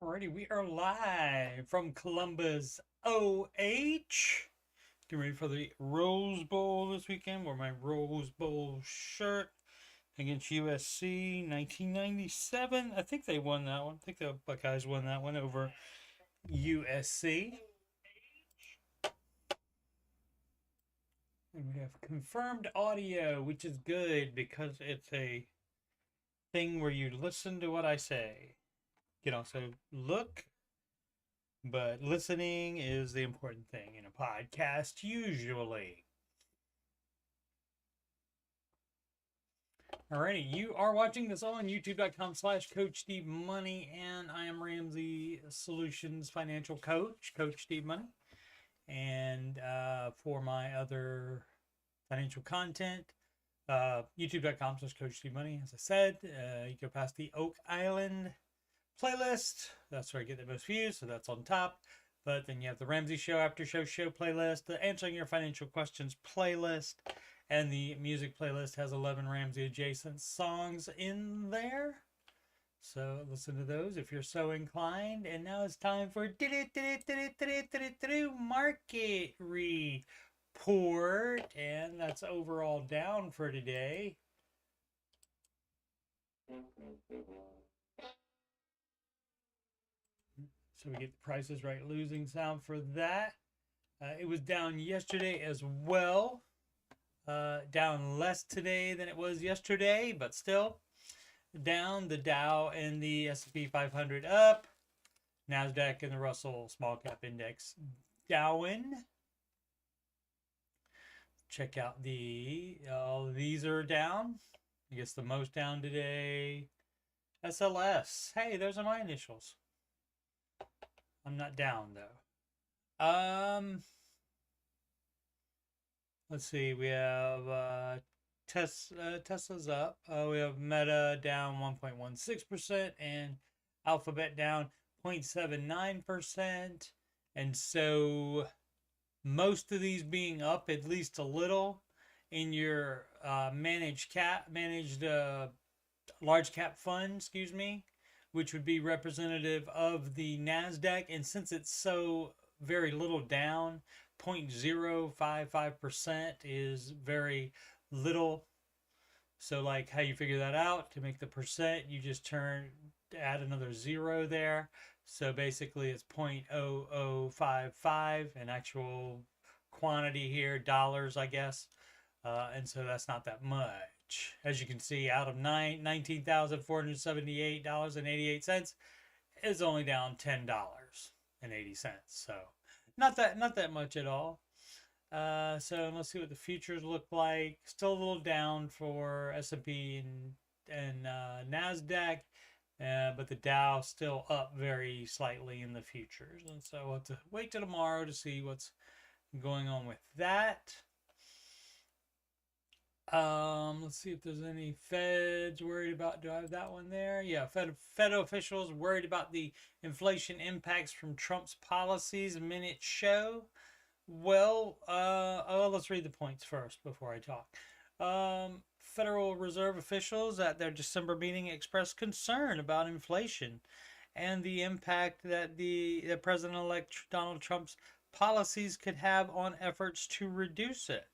Alrighty, we are live from Columbus, OH. Getting ready for the Rose Bowl this weekend. Wear my Rose Bowl shirt against USC 1997. I think they won that one. I think the Buckeyes won that one over USC. And we have confirmed audio, which is good because it's a thing where you listen to what I say. You can also look, but listening is the important thing in a podcast, usually. Alrighty, you are watching this on youtube.com/coachstevemoney, and I am Ramsey Solutions Financial Coach, Coach Steve Money. And for my other financial content, youtube.com/Coach Steve Money. As I said, you go past the Oak Island playlist. That's where I get the most views, so that's on top. But then you have the Ramsey Show, Aftershow playlist, the Answering Your Financial Questions playlist, and the music playlist has 11 Ramsey adjacent songs in there. So listen to those if you're so inclined. And now it's time for market report, and that's overall down for today. So we get the prices right losing sound for that. It was down yesterday as well. Down less today than it was yesterday, but still down. The Dow and the S&P 500 up. NASDAQ and the Russell Small Cap Index down. Check out all of these are down. I guess the most down today, SLS. Hey, those are my initials. I'm not down though. Let's see. We have Tesla's up. We have Meta down 1.16% and Alphabet down 0.79%. And so most of these being up at least a little in your managed large cap fund, excuse me, which would be representative of the NASDAQ. And since it's so very little down, 0.055% is very little. So like how you figure that out to make the percent, you just add another zero there. So basically it's 0.0055, an actual quantity here, dollars, I guess. And so that's not that much. As you can see, out of $19,478.88 is only down $10.80. So not that much at all. So let's see what the futures look like. Still a little down for S&P and NASDAQ, but the Dow still up very slightly in the futures. And so we'll have to wait till tomorrow to see what's going on with that. Let's see if there's any Feds worried about. Do I have that one there? Yeah, Fed officials worried about the inflation impacts from Trump's policies. Minute show. Well, let's read the points first before I talk. Federal Reserve officials at their December meeting expressed concern about inflation and the impact that the President-elect Donald Trump's policies could have on efforts to reduce it.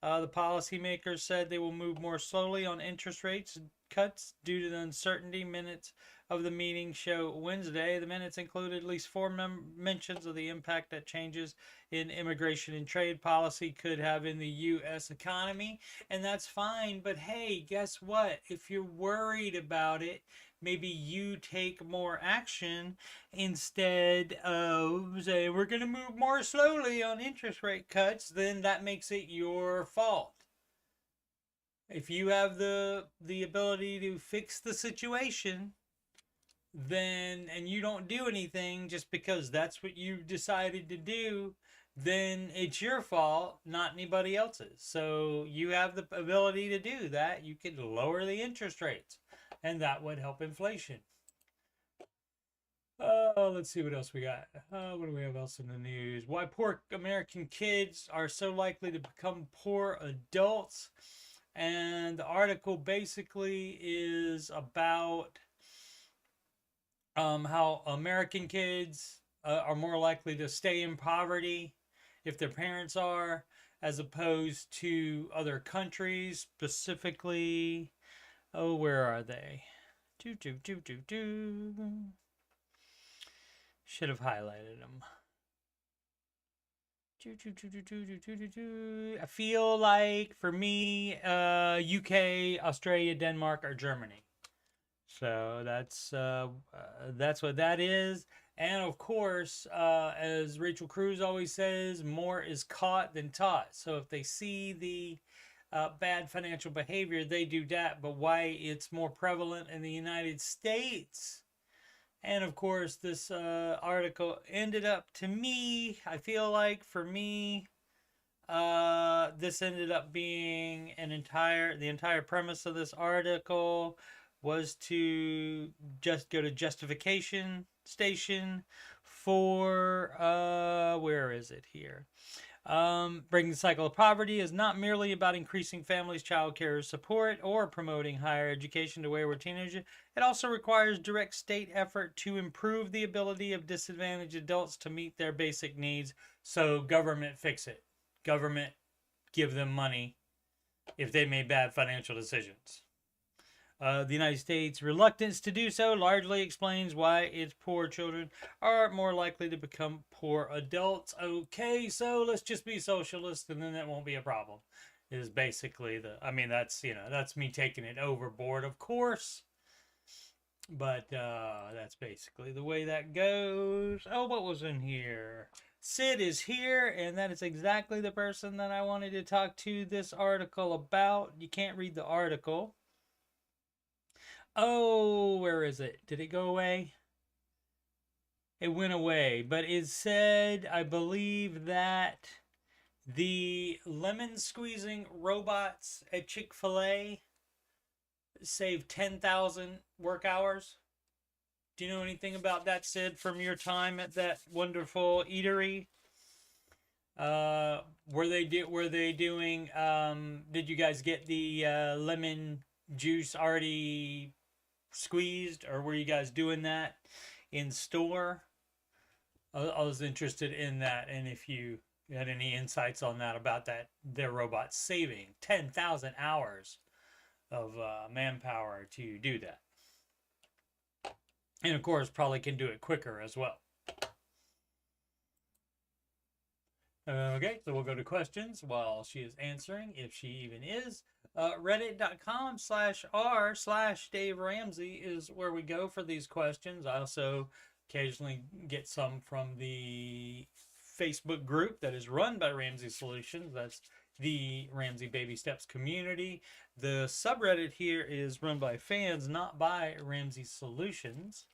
The policymakers said they will move more slowly on interest rates cuts due to the uncertainty. Minutes of the meeting show Wednesday. The minutes include at least four mentions of the impact that changes in immigration and trade policy could have in the U.S. economy. And that's fine. But hey, guess what? If you're worried about it, maybe you take more action instead of saying we're going to move more slowly on interest rate cuts. Then that makes it your fault. If you have the ability to fix the situation, then, and you don't do anything just because that's what you decided to do, then it's your fault, not anybody else's. So you have the ability to do that. You could lower the interest rates, and that would help inflation. Let's see what else we got. What do we have else in the news? Why poor American kids are so likely to become poor adults. And the article basically is about how American kids are more likely to stay in poverty if their parents are, as opposed to other countries, specifically. Oh, where are they? Do do do do do. Should have highlighted them. I feel like for me, UK, Australia, Denmark, or Germany. So that's what that is. And of course, as Rachel Cruz always says, more is caught than taught. So if they see the bad financial behavior, they do that. But why it's more prevalent in the United States? And of course, this article ended up, to me, I feel like for me, this ended up being the entire premise of this article was to just go to justification station for, where is it here? Breaking the cycle of poverty is not merely about increasing families' child care support or promoting higher education to wayward teenagers. It also requires direct state effort to improve the ability of disadvantaged adults to meet their basic needs. So government fix it. Government give them money if they made bad financial decisions. The United States' reluctance to do so largely explains why its poor children are more likely to become poor adults. Okay, so let's just be socialist and then that won't be a problem. Is basically that's me taking it overboard, of course. But that's basically the way that goes. Oh, what was in here? Sid is here, and that is exactly the person that I wanted to talk to this article about. You can't read the article. Oh, where is it? Did it go away? It went away, but it said, I believe, that the lemon squeezing robots at Chick-fil-A save 10,000 work hours. Do you know anything about that, Sid, from your time at that wonderful eatery? Were they doing? Did you guys get the lemon juice already squeezed, or were you guys doing that in store? I was interested in that, and if you had any insights on that about that, their robots saving 10,000 hours of manpower to do that, and of course, probably can do it quicker as well. Okay, so we'll go to questions while she is answering, if she even is. Reddit.com/r/Dave Ramsey is where we go for these questions. I also occasionally get some from the Facebook group that is run by Ramsey Solutions. That's the Ramsey Baby Steps community. The subreddit here is run by fans, not by Ramsey Solutions.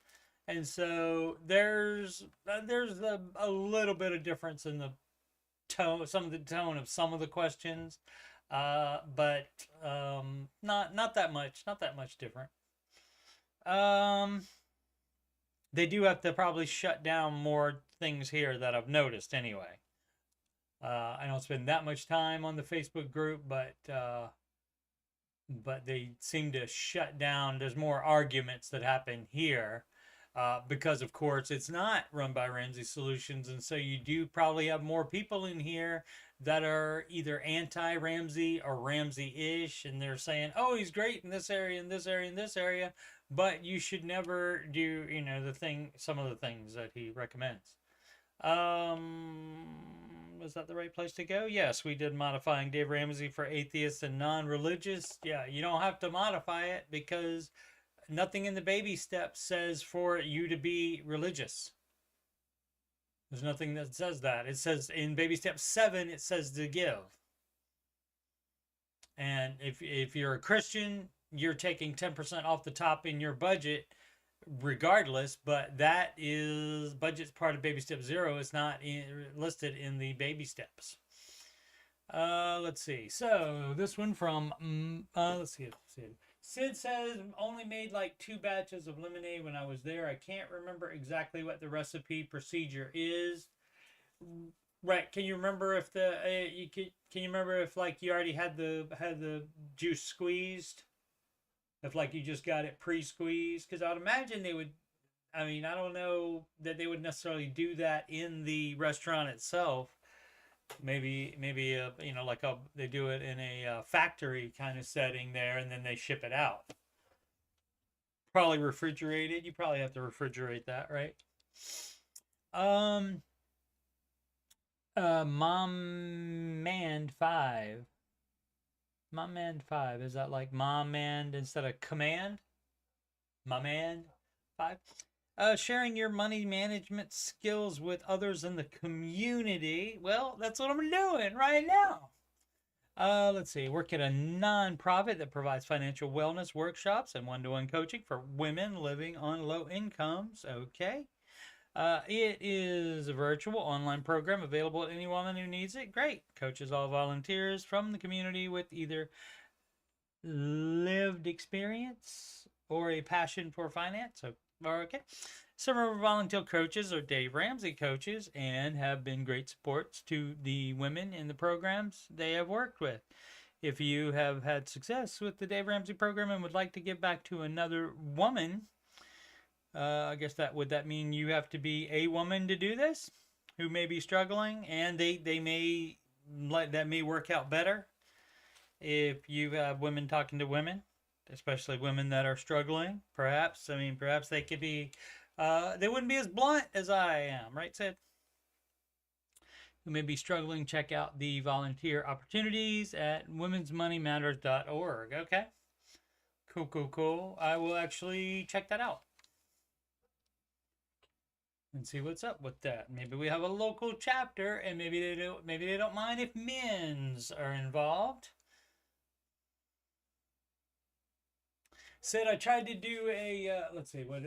And so there's a little bit of difference in the tone, some of the tone of some of the questions, but not that much different. They do have to probably shut down more things here that I've noticed anyway. I don't spend that much time on the Facebook group, but they seem to shut down. There's more arguments that happen here. Because of course it's not run by Ramsey Solutions, and so you do probably have more people in here that are either anti-Ramsey or Ramsey-ish, and they're saying, "Oh, he's great in this area, in this area, in this area," but you should never do, some of the things that he recommends. Was that the right place to go? Yes, we did modifying Dave Ramsey for atheists and non-religious. Yeah, you don't have to modify it because nothing in the baby steps says for you to be religious. There's nothing that says that. It says in baby step 7, it says to give. And if you're a Christian, you're taking 10% off the top in your budget regardless, but that is budget's part of baby step 0. It's not listed in the baby steps. Let's see. So this one from, let's see. Sid says, only made like 2 batches of lemonade when I was there. I can't remember exactly what the recipe procedure is. Right? Can you remember if can you remember if like you already had the juice squeezed? If like you just got it pre-squeezed? Because I would imagine they would I mean, I don't know that they would necessarily do that in the restaurant itself. Maybe you know, like they do it in a factory kind of setting there, and then they ship it out. Probably refrigerated. You probably have to refrigerate that, right? Um, Mom Manned 5. Mom Manned 5. Is that like Mom Manned instead of command? Mom Manned 5. Sharing your money management skills with others in the community. Well, that's what I'm doing right now. Let's see. Work at a nonprofit that provides financial wellness workshops and one-to-one coaching for women living on low incomes. Okay. It is a virtual online program available to any woman who needs it. Great. Coaches all volunteers from the community with either lived experience or a passion for finance. So, okay. Some of our volunteer coaches are Dave Ramsey coaches and have been great supports to the women in the programs they have worked with. If you have had success with the Dave Ramsey program and would like to give back to another woman, I guess that mean you have to be a woman to do this, who may be struggling, and they may that may work out better if you have women talking to women, especially women that are struggling. Perhaps perhaps they could be they wouldn't be as blunt as I am, right, Sid? Who may be struggling, check out the volunteer opportunities at womensmoneymatters.org. Okay. Cool. I will actually check that out and see what's up with that. Maybe we have a local chapter, and maybe they don't mind if men's are involved. Said I tried to do a let's see what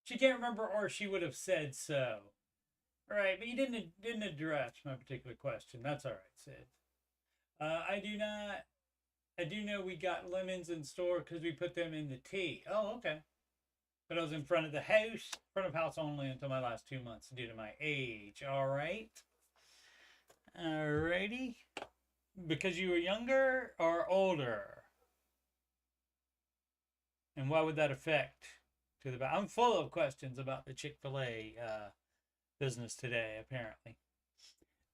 she can't remember, or she would have said so. Right, but you didn't address my particular question. That's all right, Sid. I do not. I do know we got lemons in store because we put them in the tea. Oh, okay. But I was in front of the house, front of house only until my last 2 months due to my age. All right. Alrighty. Because you were younger or older? And what would that affect to the? I'm full of questions about the Chick-fil-A business today, apparently.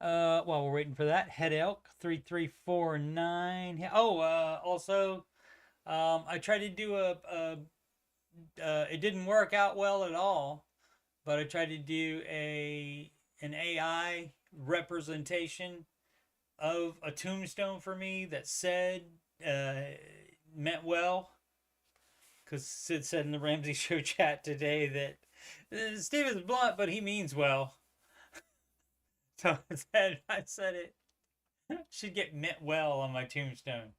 While we're waiting for that, Head Elk 3349. Oh, also, I tried to do it didn't work out well at all, but I tried to do an AI representation of a tombstone for me that said meant well. Because Sid said in the Ramsey Show chat today that Steve is blunt, but he means well. So I said it should get meant well on my tombstone.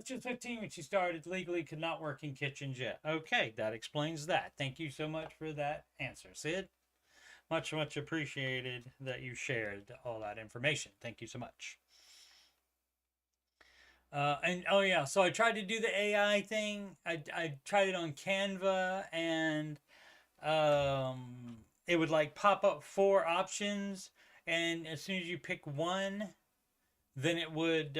She was 15 when she started. Legally could not work in kitchens yet. Okay, that explains that. Thank you so much for that answer, Sid. Much appreciated that you shared all that information. Thank you so much. And oh yeah, so I tried to do the AI thing. I tried it on Canva, and it would like pop up 4 options, and as soon as you pick one, then it would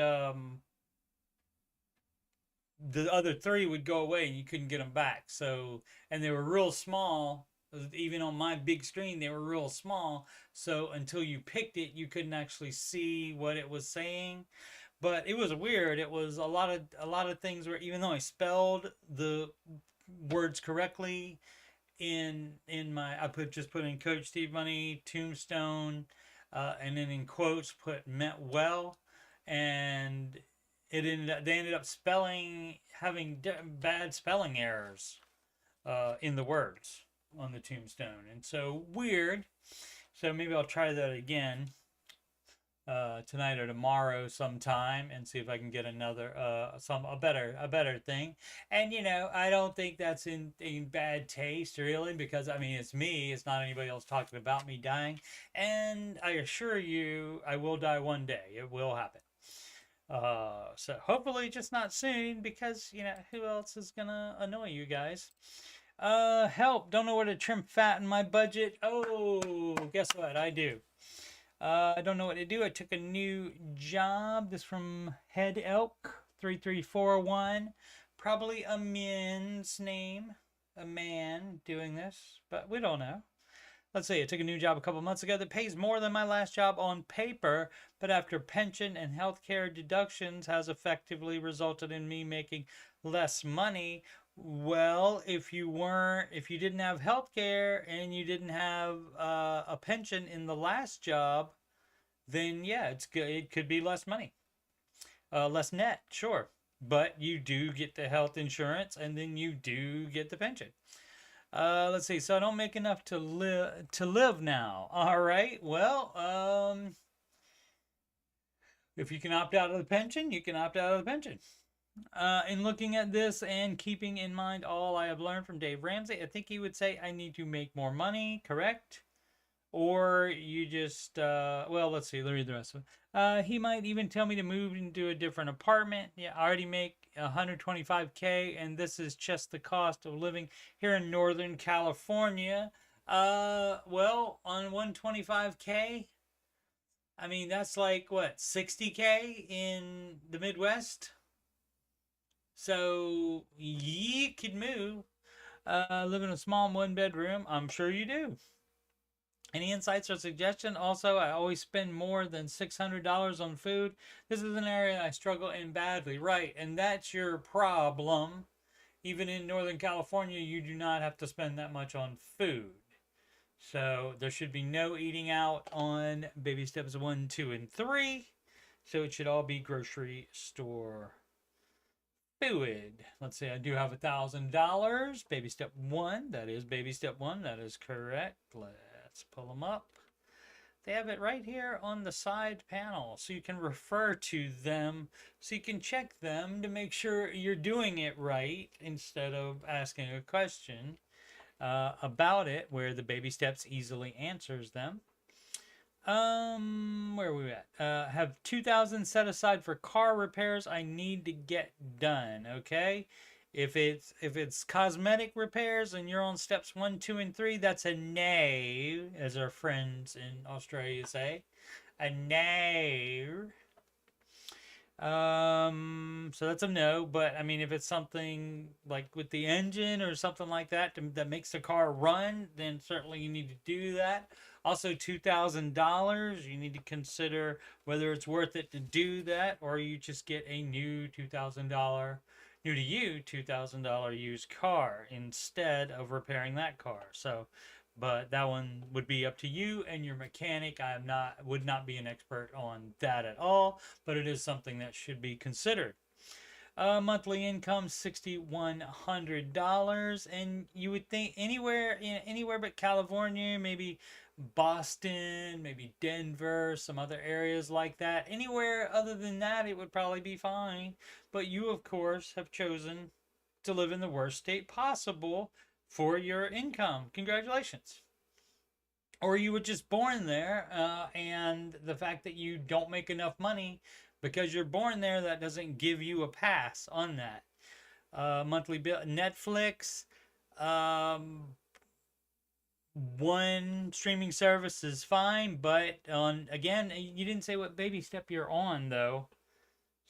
the other 3 would go away, and you couldn't get them back. So, and they were real small. Even on my big screen, they were real small. So until you picked it, you couldn't actually see what it was saying. But it was weird. It was a lot of things where, even though I spelled the words correctly in my, just put in Coach Steve Money Tombstone, and then in quotes put meant well, and they ended up having bad spelling errors in the words on the tombstone, and so weird. So maybe I'll try that again tonight or tomorrow sometime, and see if I can get another a better thing. And I don't think that's in bad taste, really, because it's me. It's not anybody else talking about me dying, and I assure you, I will die one day. It will happen. So hopefully just not soon, because who else is gonna annoy you guys? Help! Don't know where to trim fat in my budget. Oh, guess what? I do. I don't know what to do. I took a new job. This from Head Elk 3341. Probably a man's name. A man doing this, but we don't know. Let's see, I took a new job a couple months ago that pays more than my last job on paper, but after pension and healthcare deductions has effectively resulted in me making less money. Well, if you didn't have healthcare and you didn't have a pension in the last job, then yeah, it's good. It could be less money, less net, sure, but you do get the health insurance, and then you do get the pension. Let's see. So I don't make enough to live now. All right. Well, if you can opt out of the pension, you can opt out of the pension. In looking at this and keeping in mind all I have learned from Dave Ramsey, I think he would say I need to make more money. Correct? Or you just well, let's see. Let me read the rest of it. He might even tell me to move into a different apartment. Yeah, I already make $125K, and this is just the cost of living here in Northern California. Well, on 125K, I mean that's like what, 60K in the Midwest. So you could move. Live in a small one bedroom. I'm sure you do. Any insights or suggestion? Also, I always spend more than $600 on food. This is an area I struggle in badly. Right, and that's your problem. Even in Northern California, you do not have to spend that much on food. So there should be no eating out on baby steps 1, 2, and 3. So it should all be grocery store food. Let's see, I do have $1,000. Baby step 1. That is baby step 1. That is correct. Let's pull them up. They have it right here on the side panel, so you can refer to them, so you can check them to make sure you're doing it right instead of asking a question about it where the baby steps easily answers them. Where are we at? Have $2,000 set aside for car repairs I need to get done. Okay. If it's cosmetic repairs and you're on steps 1, 2, and 3, that's a no, as our friends in Australia say. A no. So that's a no, but I mean, if it's something like with the engine or something like that that makes the car run, then certainly you need to do that. Also, $2,000, you need to consider whether it's worth it to do that, or you just get a new $2,000 new to you $2,000 used car instead of repairing that car. So, but that one would be up to you and your mechanic. Would not be an expert on that at all, but it is something that should be considered. Monthly income $6,100, and you would think anywhere but California, maybe Boston, maybe Denver, some other areas like that. Anywhere other than that, it would probably be fine. But you, of course, have chosen to live in the worst state possible for your income. Congratulations. Or you were just born there, and the fact that you don't make enough money because you're born there, that doesn't give you a pass on that. Monthly bill, Netflix, one streaming service is fine, but again, you didn't say what baby step you're on though.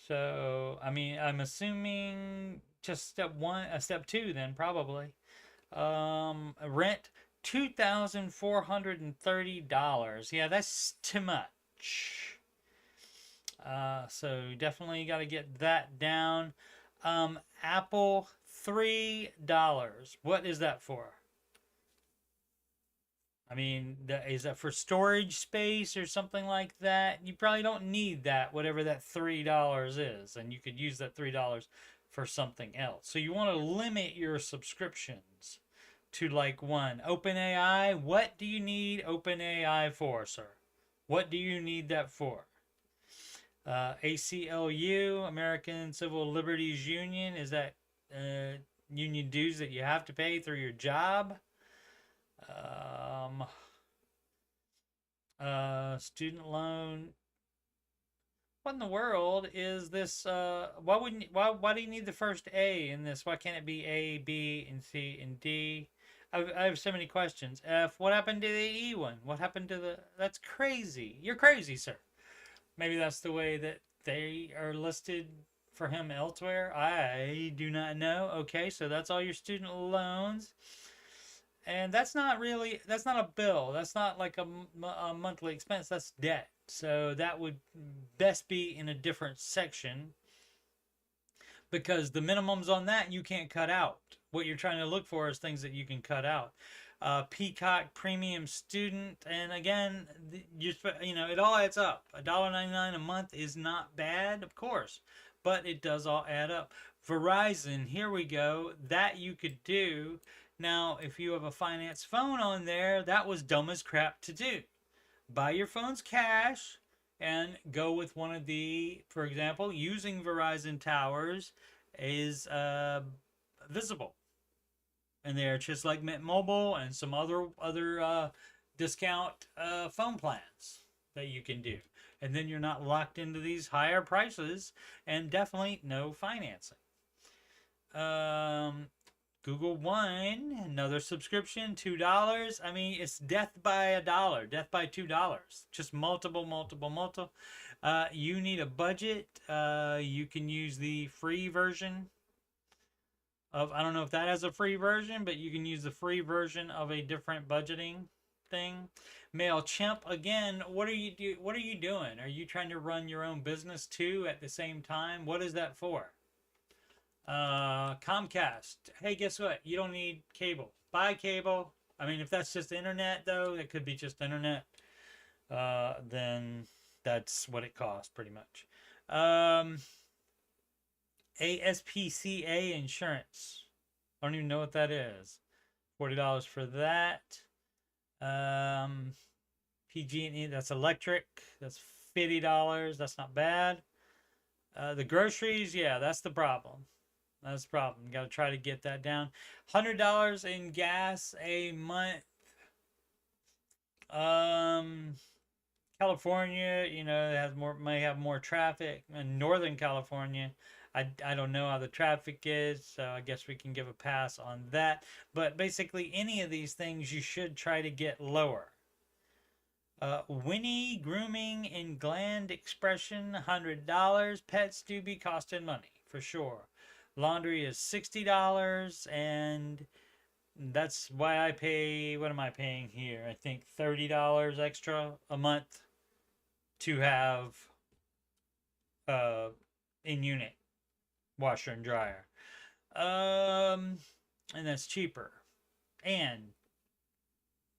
So I mean, I'm assuming just step 1, step 2 then probably. Rent $2,430. Yeah, that's too much. So definitely got to get that down. Apple $3. What is that for? I mean, is that for storage space or something like that? You probably don't need that, whatever that $3 is, and you could use that $3 for something else. So you want to limit your subscriptions to like one. OpenAI, what do you need OpenAI for, sir? What do you need that for? ACLU, American Civil Liberties Union, is that union dues that you have to pay through your job? Student loan. What in the world is this? Why do you need the first A in this? Why can't it be A, B, and C, and D? I have so many questions. F, what happened to the E one? What happened to the... That's crazy. You're crazy, sir. Maybe that's the way that they are listed for him elsewhere? I do not know. Okay, so that's all your student loans. And that's not really, that's not a bill. That's not like a monthly expense. That's debt. So that would best be in a different section, because the minimums on that you can't cut out. What you're trying to look for is things that you can cut out. Peacock Premium Student, and again, you know, it all adds up. $1.99 a month is not bad, of course, but it does all add up. Verizon, here we go. That you could do. Now, if you have a finance phone on there, that was dumb as crap to do. Buy your phone's cash and go with one of the, for example, using Verizon towers is visible. And they're just like Mint Mobile and some other discount phone plans that you can do. And then you're not locked into these higher prices, and definitely no financing. Google One, another subscription, $2. I mean, it's death by $1, death by $2. Just multiple. You need a budget. You can use the free version of, I don't know if that has a free version, but you can use the free version of a different budgeting thing. MailChimp, again, what are you doing? Are you trying to run your own business too at the same time? What is that for? Comcast, hey, guess what? You don't need cable. Buy cable. I mean, if that's just internet, though, it could be just internet. Then that's what it costs, pretty much. ASPCA insurance. I don't even know what that is. $40 for that. PG&E, that's electric. That's $50. That's not bad. The groceries, yeah, that's the problem. That's the problem. You got to try to get that down. $100 in gas a month. California, you know, has more, may have more traffic. In Northern California, I don't know how the traffic is, so I guess we can give a pass on that. But basically, any of these things you should try to get lower. Winnie grooming and gland expression, $100. Pets do be costing money for sure. Laundry is $60, and that's why I pay, what am I paying here? I think $30 extra a month to have in-unit washer and dryer. And that's cheaper. And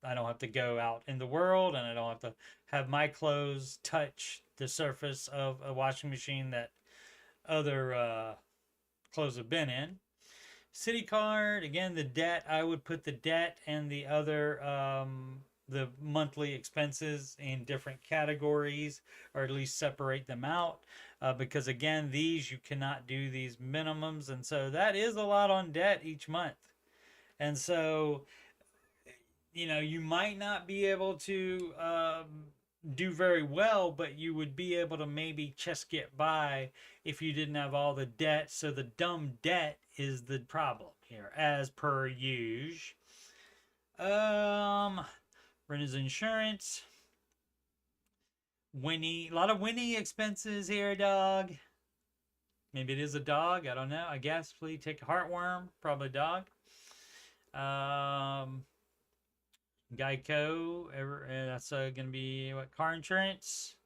I don't have to go out in the world, and I don't have to have my clothes touch the surface of a washing machine that other clothes have been in. City card, again, the debt, I would put the debt and the other the monthly expenses in different categories, or at least separate them out, because again, these, you cannot do these minimums, and so that is a lot on debt each month. And so, you know, you might not be able to do very well, but you would be able to maybe just get by if you didn't have all the debt. So the dumb debt is the problem here, as per usual. Renter's insurance. Winnie, a lot of Winnie expenses here, dog. Maybe it is a dog, I don't know. I guess, please take a heartworm, probably a dog. Geico, that's going to be what, car insurance.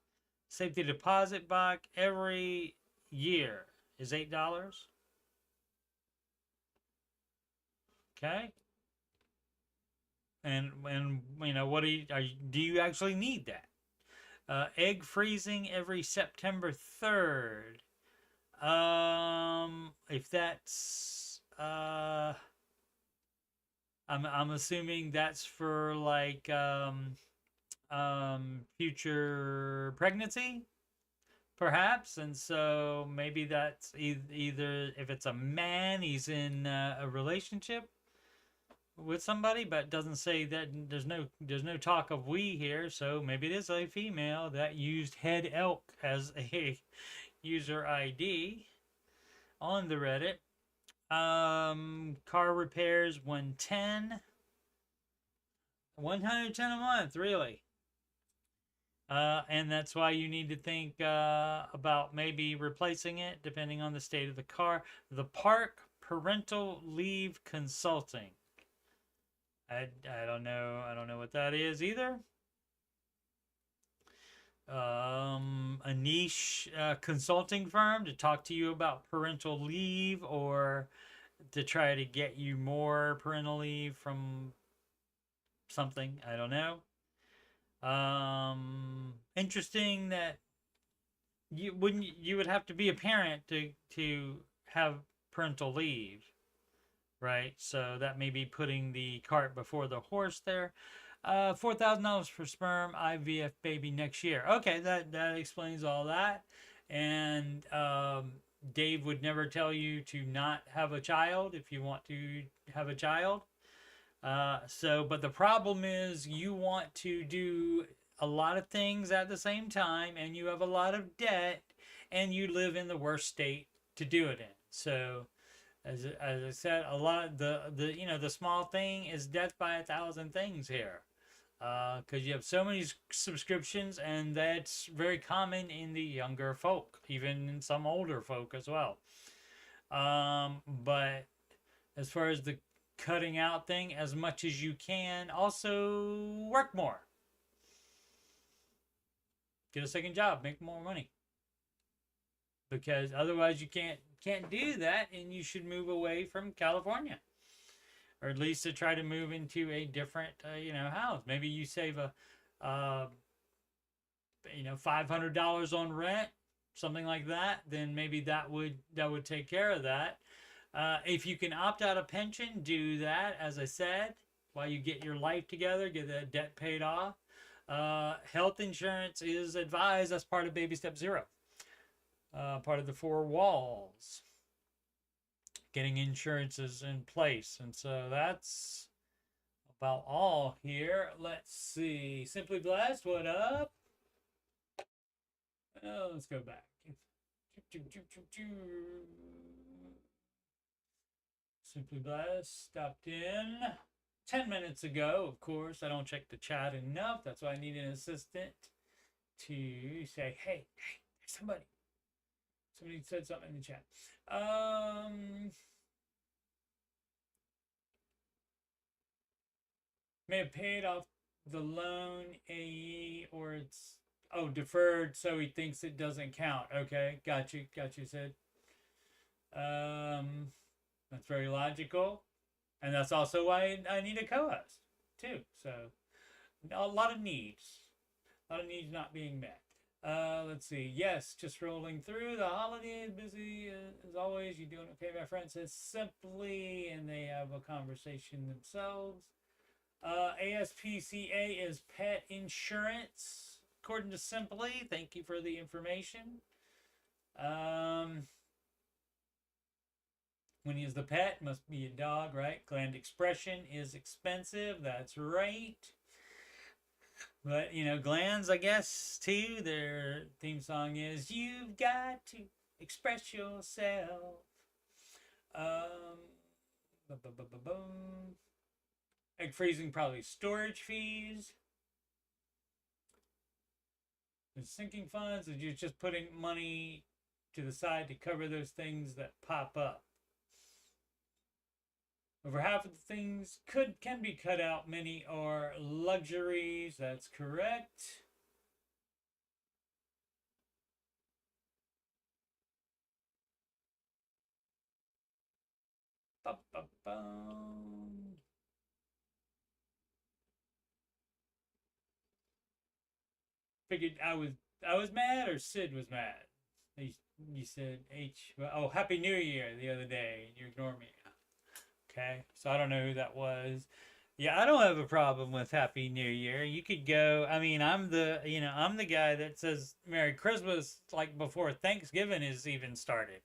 Safety deposit box every year is $8. Okay. And you know, what do you actually need that? Egg freezing every September 3rd. If that's I'm assuming that's for like future pregnancy, perhaps, and so maybe that's either if it's a man, he's in a relationship with somebody, but it doesn't say that. There's no talk of we here, so maybe it is a female that used head elk as a user ID on the Reddit. Car repairs, 110. 110 a month, really. And that's why you need to think about maybe replacing it depending on the state of the car. The Park Parental Leave Consulting. I don't know. I don't know what that is either. A niche consulting firm to talk to you about parental leave or to try to get you more parental leave from something. I don't know. Interesting that you would have to be a parent to have parental leave, right? So that may be putting the cart before the horse there. $4,000 for sperm IVF baby next year. Okay, that explains all that. And Dave would never tell you to not have a child if you want to have a child. But the problem is you want to do a lot of things at the same time, and you have a lot of debt, and you live in the worst state to do it in. So, as I said, a lot of the small thing is death by 1,000 things here, because you have so many subscriptions, and that's very common in the younger folk, even in some older folk as well. But as far as the cutting out thing, as much as you can, also work more. Get a second job, make more money. Because otherwise you can't do that, and you should move away from California. Or at least to try to move into a different house. Maybe you save a $500 on rent, something like that, then maybe that would take care of that. If you can opt out of pension, do that, as I said, while you get your life together, get that debt paid off. Health insurance is advised as part of baby step 0. Part of the 4 walls. Getting insurances in place. And so that's about all here. Let's see. Simply Blessed, what up? Oh, let's go back. Simply Blessed stopped in 10 minutes ago. Of course, I don't check the chat enough. That's why I need an assistant to say, hey, somebody said something in the chat. May have paid off the loan AE, or it's deferred, so he thinks it doesn't count. Okay, got you, Sid. That's very logical, and that's also why I need a co-host too. So a lot of needs not being met. Let's see. Yes, just rolling through. The holiday is busy as always. You doing okay? My friend says simply, and they have a conversation themselves. ASPCA is pet insurance, according to Simply. Thank you for the information. When he is the pet, must be a dog, right? Gland expression is expensive. That's right. But, Glands, I guess, too, their theme song is, you've got to express yourself. Egg freezing, probably storage fees. The sinking funds, and you're just putting money to the side to cover those things that pop up. Over half of the things can be cut out. Many are luxuries. That's correct. Figured I was mad, or Sid was mad. You said Happy New Year the other day, and you ignored me. Okay, so I don't know who that was. Yeah, I don't have a problem with Happy New Year. You could go. I mean, I'm the guy that says Merry Christmas like before Thanksgiving is even started.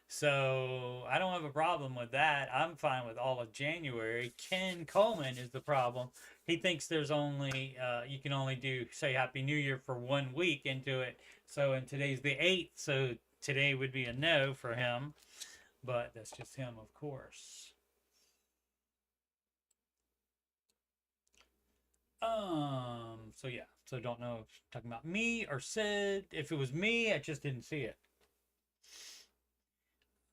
So I don't have a problem with that. I'm fine with all of January. Ken Coleman is the problem. He thinks there's only you can only do say Happy New Year for 1 week into it. So and today's the 8th, so today would be a no for him. But that's just him, of course. So yeah, so don't know if she's talking about me or Sid. If it was me, I just didn't see it.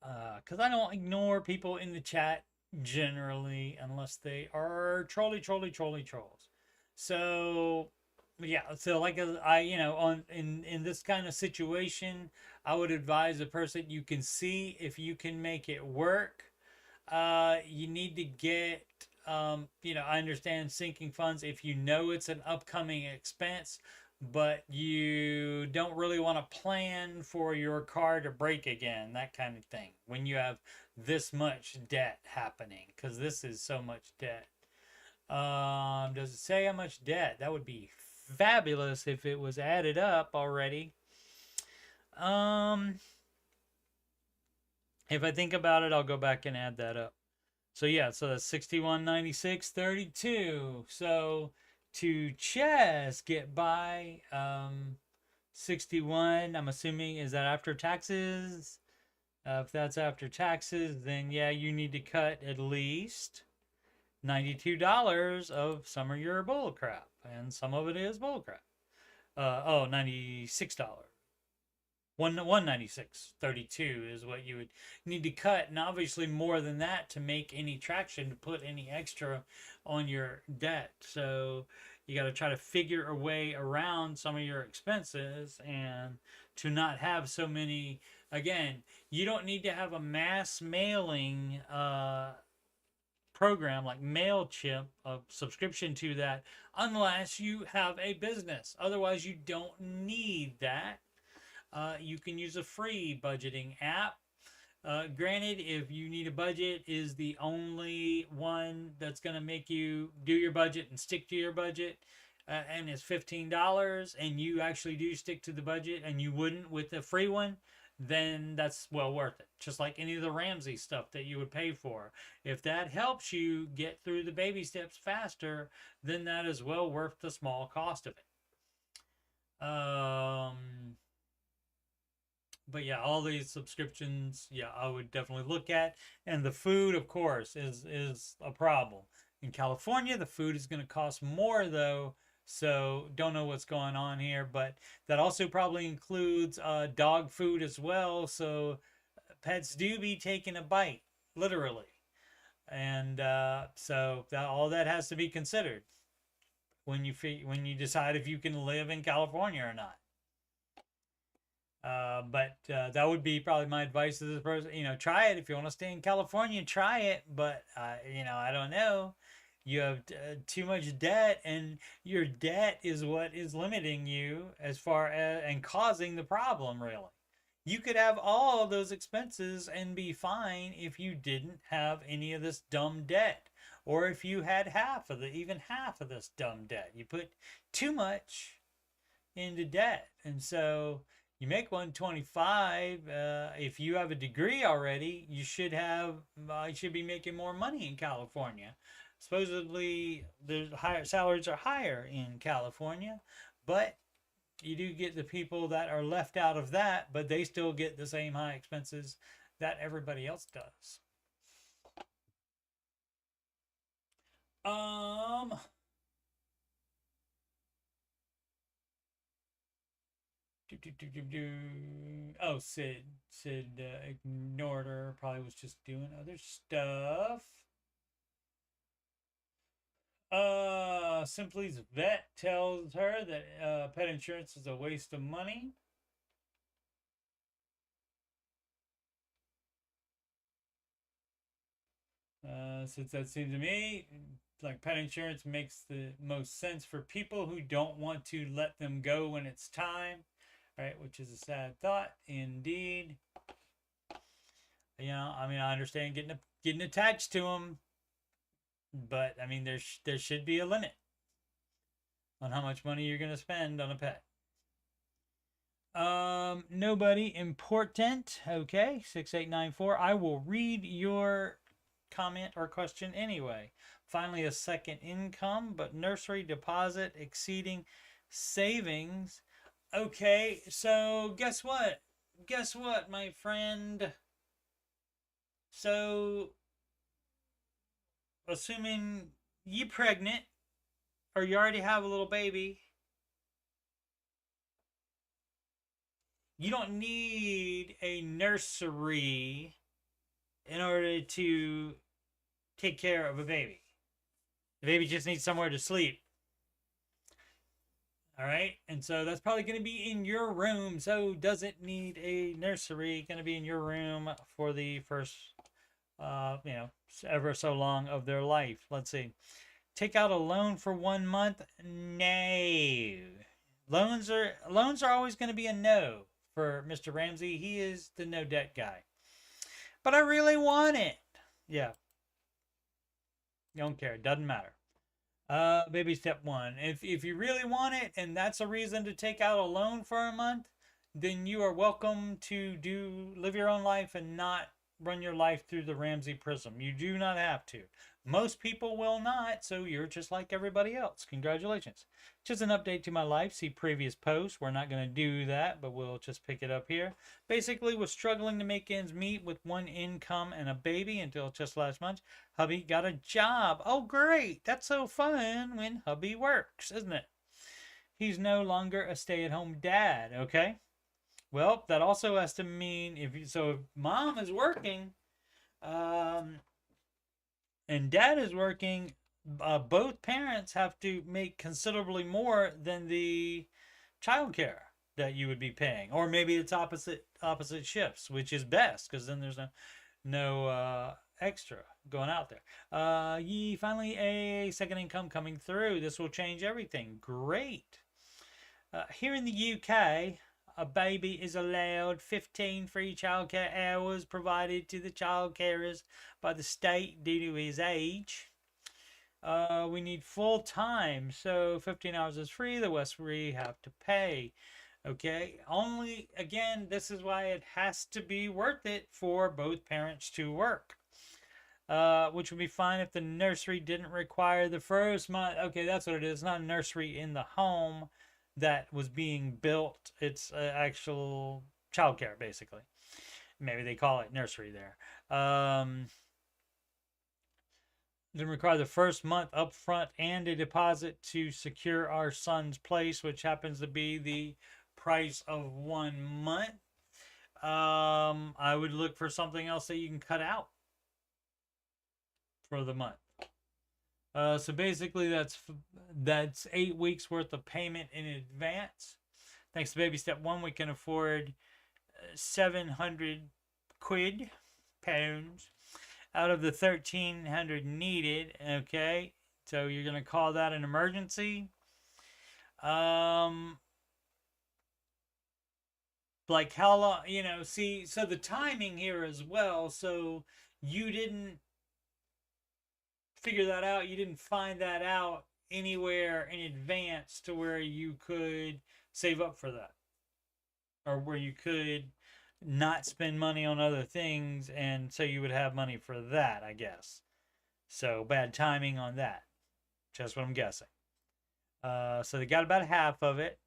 Because I don't ignore people in the chat generally unless they are trolly trolls. So yeah, so like I on in this kind of situation, I would advise a person you can see if you can make it work. You need to get I understand sinking funds if you know it's an upcoming expense, but you don't really want to plan for your car to break again, that kind of thing, when you have this much debt happening, because this is so much debt. Does it say how much debt? That would be fabulous if it was added up already. If I think about it, I'll go back and add that up. So yeah, so that's 6196.32. So to chess get by 61, I'm assuming, is that after taxes? If that's after taxes, then yeah, you need to cut at least $92 of some of your bull crap, and some of it is bull crap. $96. 196.32 is what you would need to cut, and obviously more than that to make any traction, to put any extra on your debt. So you got to try to figure a way around some of your expenses and to not have so many. Again, you don't need to have a mass mailing program like MailChimp, a subscription to that, unless you have a business. Otherwise, you don't need that. You can use a free budgeting app. Granted, if you need a budget, is the only one that's going to make you do your budget and stick to your budget, and it's $15, and you actually do stick to the budget, and you wouldn't with a free one, then that's well worth it. Just like any of the Ramsey stuff that you would pay for. If that helps you get through the baby steps faster, then that is well worth the small cost of it. But yeah, all these subscriptions, yeah, I would definitely look at. And the food, of course, is a problem. In California, the food is going to cost more, though. So don't know what's going on here, but that also probably includes dog food as well. So pets do be taking a bite, literally. And so all that has to be considered when you decide if you can live in California or not. But that would be probably my advice to this person. Try it. If you want to stay in California, try it. But, I don't know. You have too much debt, and your debt is what is limiting you as far as and causing the problem, really. You could have all those expenses and be fine if you didn't have any of this dumb debt. Or if you had even half of this dumb debt. You put too much into debt. And so you make 125. If you have a degree already, you should be making more money in California. Supposedly, the higher salaries are higher in California, but you do get the people that are left out of that, but they still get the same high expenses that everybody else does. Oh, Sid ignored her. Probably was just doing other stuff. Simply's vet tells her that pet insurance is a waste of money. Since that seems to me like pet insurance makes the most sense for people who don't want to let them go when it's time, right? Which is a sad thought indeed. I understand getting attached to them, but I mean there should be a limit on how much money you're going to spend on a pet. Nobody important. Okay, 6894. I will read your comment or question anyway. Finally, a second income, but nursery deposit exceeding savings. Okay, so guess what? Guess what, my friend? So, assuming you're pregnant or you already have a little baby, you don't need a nursery in order to take care of a baby. The baby just needs somewhere to sleep. All right. And so that's probably going to be in your room. So doesn't need a nursery. Going to be in your room for the first, ever so long of their life. Let's see. Take out a loan for 1 month? No. Loans are always going to be a no for Mr. Ramsey. He is the no debt guy. But I really want it. Yeah. Don't care. Doesn't matter. Baby step one. If you really want it and that's a reason to take out a loan for a month, then you are welcome to live your own life and not run your life through the Ramsey prism. You do not have to. Most people will not, so you're just like everybody else. Congratulations. Just an update to my life. See previous posts. We're not going to do that, but we'll just pick it up here. Basically, was struggling to make ends meet with one income and a baby until just last month. Hubby got a job. Oh, great. That's so fun when hubby works, isn't it? He's no longer a stay-at-home dad, okay? Well, that also has to mean if mom is working, and dad is working, both parents have to make considerably more than the child care that you would be paying. Or maybe it's opposite shifts, which is best because then there's no extra going out there. Finally a second income coming through. This will change everything. Great. Here in the UK, a baby is allowed 15 free childcare hours provided to the child carers by the state due to his age. We need full time, so 15 hours is free. The rest we have to pay. Okay, only, again, this is why it has to be worth it for both parents to work. Which would be fine if the nursery didn't require the first month. Okay, that's what it is. It's not a nursery in the home that was being built. It's actual childcare, basically. Maybe they call it nursery there. Didn't require the first month up front and a deposit to secure our son's place, which happens to be the price of 1 month. I would look for something else that you can cut out for the month. So basically that's 8 weeks worth of payment in advance. Thanks to baby step one, we can afford 700 pounds out of the 1,300 needed. Okay, so you're gonna call that an emergency. Like how long, see, so the timing here as well. So you didn't figure that out. You didn't find that out anywhere in advance to where you could save up for that, or where you could not spend money on other things, and so you would have money for that, I guess. So bad timing on that. Just what I'm guessing. So they got about half of it.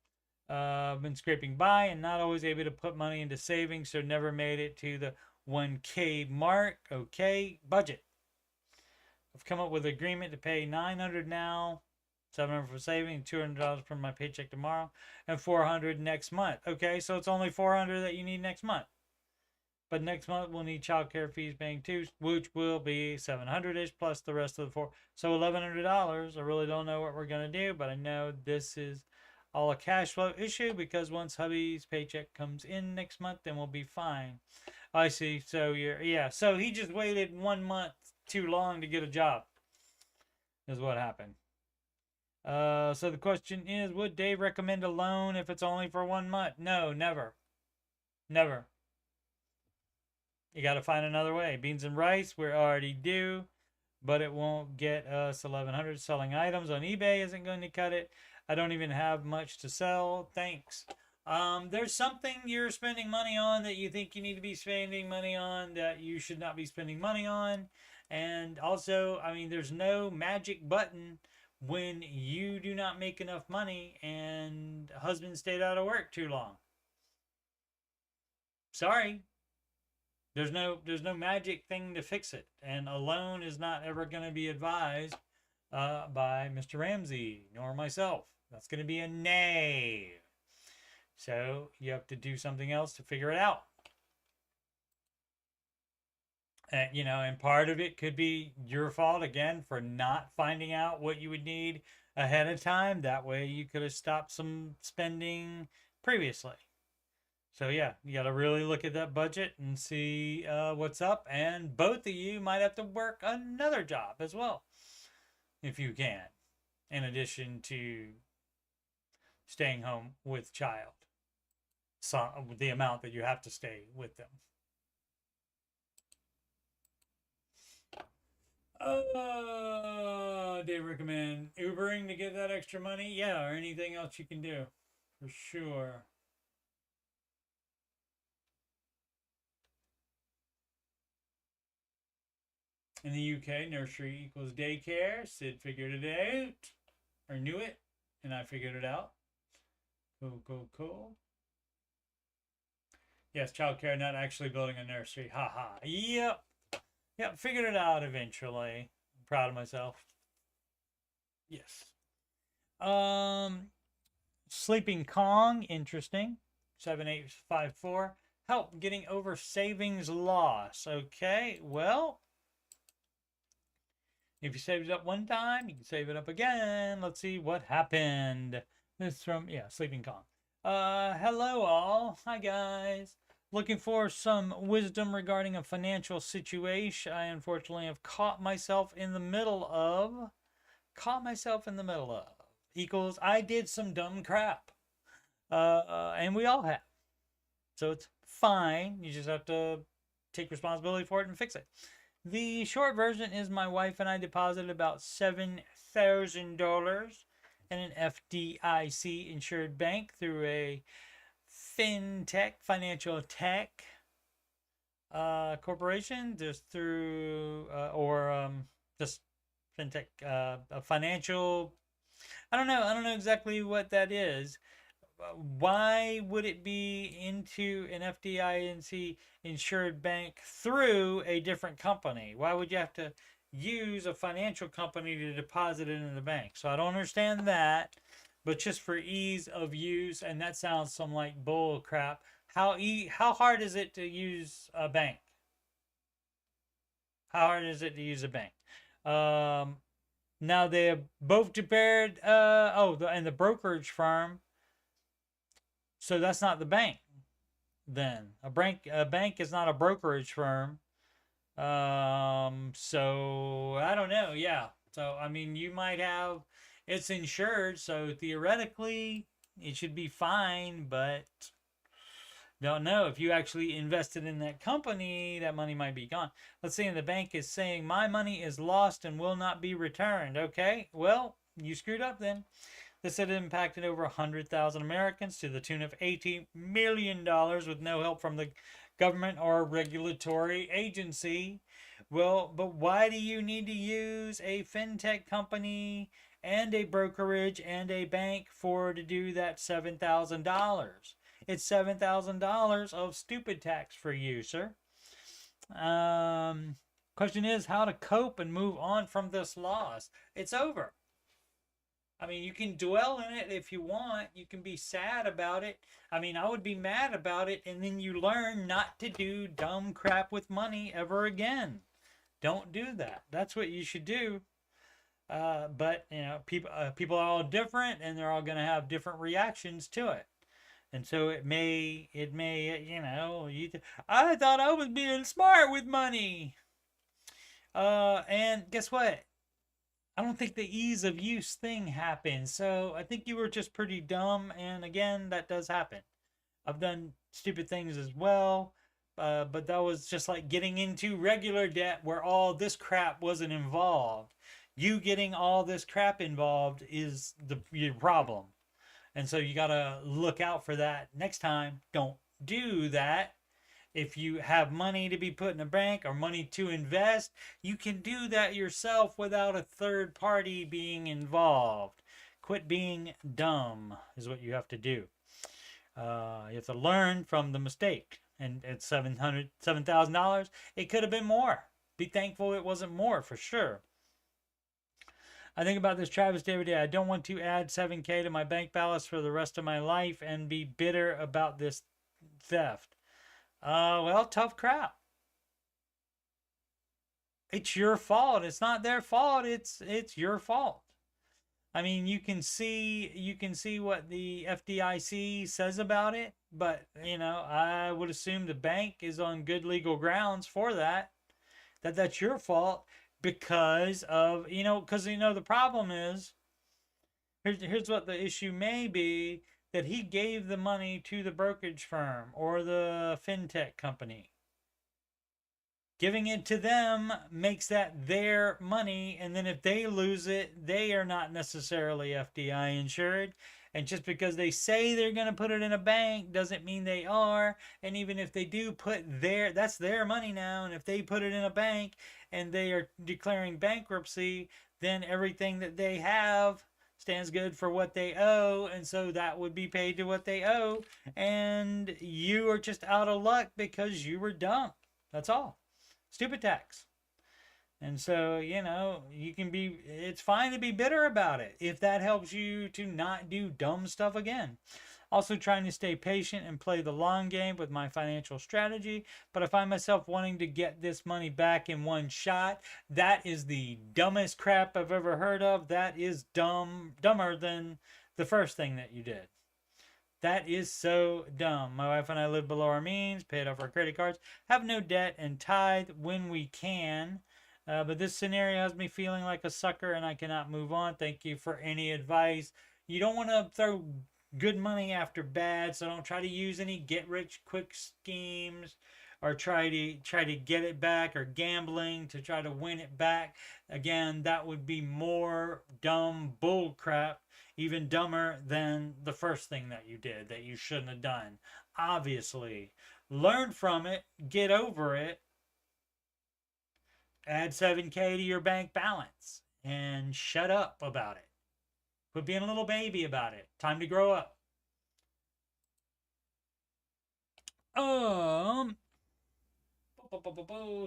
Been scraping by and not always able to put money into savings, so never made it to the 1K mark. Okay, budget. I've come up with an agreement to pay $900 now, $700 for saving, $200 from my paycheck tomorrow, and $400 next month. Okay, so it's only $400 that you need next month. But next month we'll need childcare fees paying too, which will be $700-ish plus the rest of the four. So $1,100. I really don't know what we're gonna do, but I know this is all a cash flow issue because once hubby's paycheck comes in next month, then we'll be fine. I see. So so he just waited 1 month too long to get a job is what happened. So the question is, would Dave recommend a loan if it's only for 1 month? No, never. You got to find another way. Beans and rice, we're already due, but it won't get us 1,100. Selling items on eBay isn't going to cut it. I don't even have much to sell. Thanks. There's something you're spending money on that you think you need to be spending money on that you should not be spending money on. And also, I mean, there's no magic button when you do not make enough money and husband stayed out of work too long. Sorry. There's no magic thing to fix it. And a loan is not ever going to be advised by Mr. Ramsey nor myself. That's going to be a nay. So you have to do something else to figure it out. And part of it could be your fault again for not finding out what you would need ahead of time. That way you could have stopped some spending previously. So yeah, you got to really look at that budget and see what's up. And both of you might have to work another job as well, if you can, in addition to staying home with child. So the amount that you have to stay with them. They recommend Ubering to get that extra money. Yeah, or anything else you can do, for sure. In the UK, nursery equals daycare. Sid figured it out, or knew it, and I figured it out. Cool. Yes, childcare, not actually building a nursery. Haha. Yep. Figured it out eventually. I'm proud of myself. Yes. Sleeping Kong, interesting. 7854. Help getting over savings loss. Okay, well, if you saved it up one time, you can save it up again. Let's see what happened. This is from, Sleeping Kong. Hello all. Hi guys. Looking for some wisdom regarding a financial situation I unfortunately have caught myself in the middle of. Equals I did some dumb crap. And we all have. So it's fine. You just have to take responsibility for it and fix it. The short version is my wife and I deposited about $7,000 in an FDIC insured bank through a fintech, financial tech corporation, just through, just fintech, a financial, I don't know exactly what that is. Why would it be into an FDIC insured bank through a different company? Why would you have to use a financial company to deposit it in the bank? So I don't understand that, but just for ease of use, and that sounds some like bull crap. How hard is it to use a bank? How hard is it to use a bank? Now they have both prepared. And the brokerage firm. So that's not the bank. Then a bank is not a brokerage firm. So I don't know. Yeah. So I mean, you might have it's insured, so theoretically it should be fine, but don't know if you actually invested in that company, that money might be gone. Let's say the bank is saying my money is lost and will not be returned. Okay, well, you screwed up then. This had impacted over 100,000 Americans to the tune of $18 million with no help from the government or regulatory agency. Well, but why do you need to use a fintech company and a brokerage and a bank to do that $7,000? It's $7,000 of stupid tax for you, sir. Question is how to cope and move on from this loss. It's over. I mean, you can dwell in it if you want. You can be sad about it. I mean, I would be mad about it, and then you learn not to do dumb crap with money ever again. Don't do that. That's what you should do. But people are all different, and they're all going to have different reactions to it. And so it may, I thought I was being smart with money. And guess what? I don't think the ease of use thing happened. So I think you were just pretty dumb. And again, that does happen. I've done stupid things as well. But that was just like getting into regular debt where all this crap wasn't involved. You getting all this crap involved is your problem. And so you got to look out for that next time. Don't do that. If you have money to be put in a bank or money to invest, you can do that yourself without a third party being involved. Quit being dumb is what you have to do. You have to learn from the mistake. And it's $7,000. It could have been more. Be thankful it wasn't more for sure. I think about this travesty every day. I don't want to add 7K to my bank balance for the rest of my life and be bitter about this theft. Well, tough crap. It's your fault. It's not their fault. It's your fault. I mean, you can see what the FDIC says about it, but I would assume the bank is on good legal grounds for that. That's your fault because of the problem is here's what the issue may be, that he gave the money to the brokerage firm or the fintech company. Giving it to them makes that their money, and then if they lose it, they are not necessarily FDI insured. And just because they say they're going to put it in a bank doesn't mean they are. And even if they do that's their money now. And if they put it in a bank and they are declaring bankruptcy, then everything that they have stands good for what they owe. And so that would be paid to what they owe. And you are just out of luck because you were dumb. That's all. Stupid tax. And so, it's fine to be bitter about it if that helps you to not do dumb stuff again. Also trying to stay patient and play the long game with my financial strategy, but I find myself wanting to get this money back in one shot. That is the dumbest crap I've ever heard of. That is dumber than the first thing that you did. That is so dumb. My wife and I live below our means, paid off our credit cards, have no debt, and tithe when we can. But this scenario has me feeling like a sucker and I cannot move on. Thank you for any advice. You don't want to throw good money after bad, so don't try to use any get-rich-quick schemes or try to get it back, or gambling to try to win it back. Again, that would be more dumb bull crap, even dumber than the first thing that you did that you shouldn't have done. Obviously, learn from it, get over it, add 7K to your bank balance, and shut up about it. Quit being a little baby about it. Time to grow up.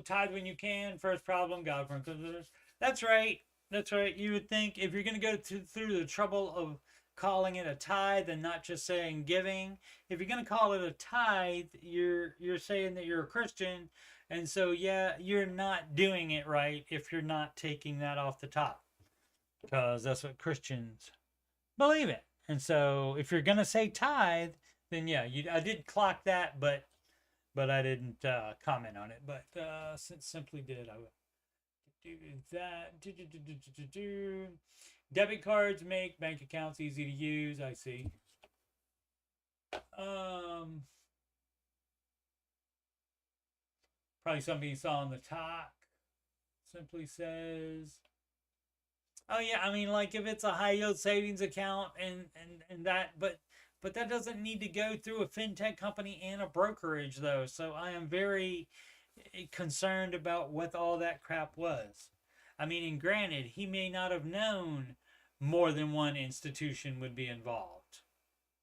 Tithe when you can. First problem, God from others. That's right. That's right. You would think if you're going to go through the trouble of calling it a tithe and not just saying giving, if you're going to call it a tithe, you're saying that you're a Christian, and so you're not doing it right if you're not taking that off the top, because that's what Christians believe in. And so if you're going to say tithe, then I did clock that, but I didn't comment on it. But since Simply did, I would do that. Debit cards make bank accounts easy to use. I see. Probably something you saw on the talk. Simply says, oh yeah, I mean, like if it's a high yield savings account and that, but that doesn't need to go through a fintech company and a brokerage though. So I am very concerned about what all that crap was. I mean, and granted, he may not have known more than one institution would be involved.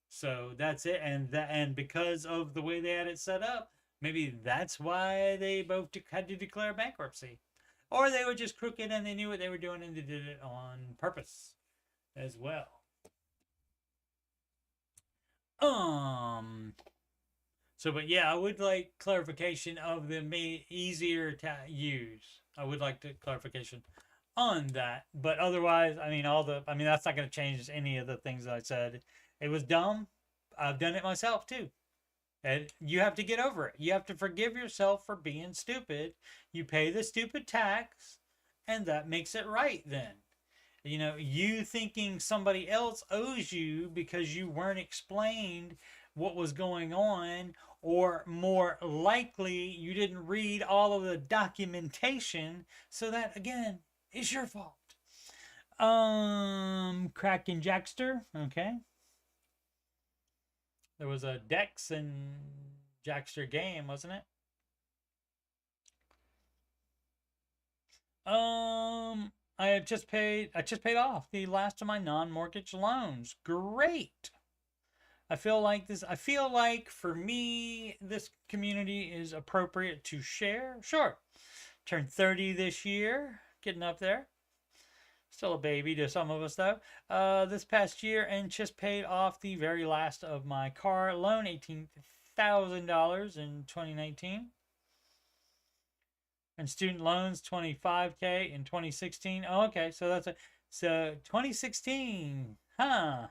So that's it. And because of the way they had it set up, maybe that's why they both had to declare bankruptcy. Or they were just crooked and they knew what they were doing and they did it on purpose as well. But yeah, I would like clarification of the easier to use. I would like the clarification on that. But otherwise, I mean, that's not going to change any of the things that I said. It was dumb. I've done it myself too. And you have to get over it. You have to forgive yourself for being stupid. You pay the stupid tax, and that makes it right then. You thinking somebody else owes you because you weren't explained what was going on, or more likely, you didn't read all of the documentation, so that, again, is your fault. Kraken Jackster, okay. There was a Dex and Jackster game, wasn't it? I just paid off the last of my non-mortgage loans. Great. I feel like for me, this community is appropriate to share. Sure. Turned 30 this year, getting up there. Still a baby to some of us, though. This past year, and just paid off the very last of my car loan, $18,000 in 2019. And student loans, 25K in 2016. Oh, okay, so that's a so 2016, huh?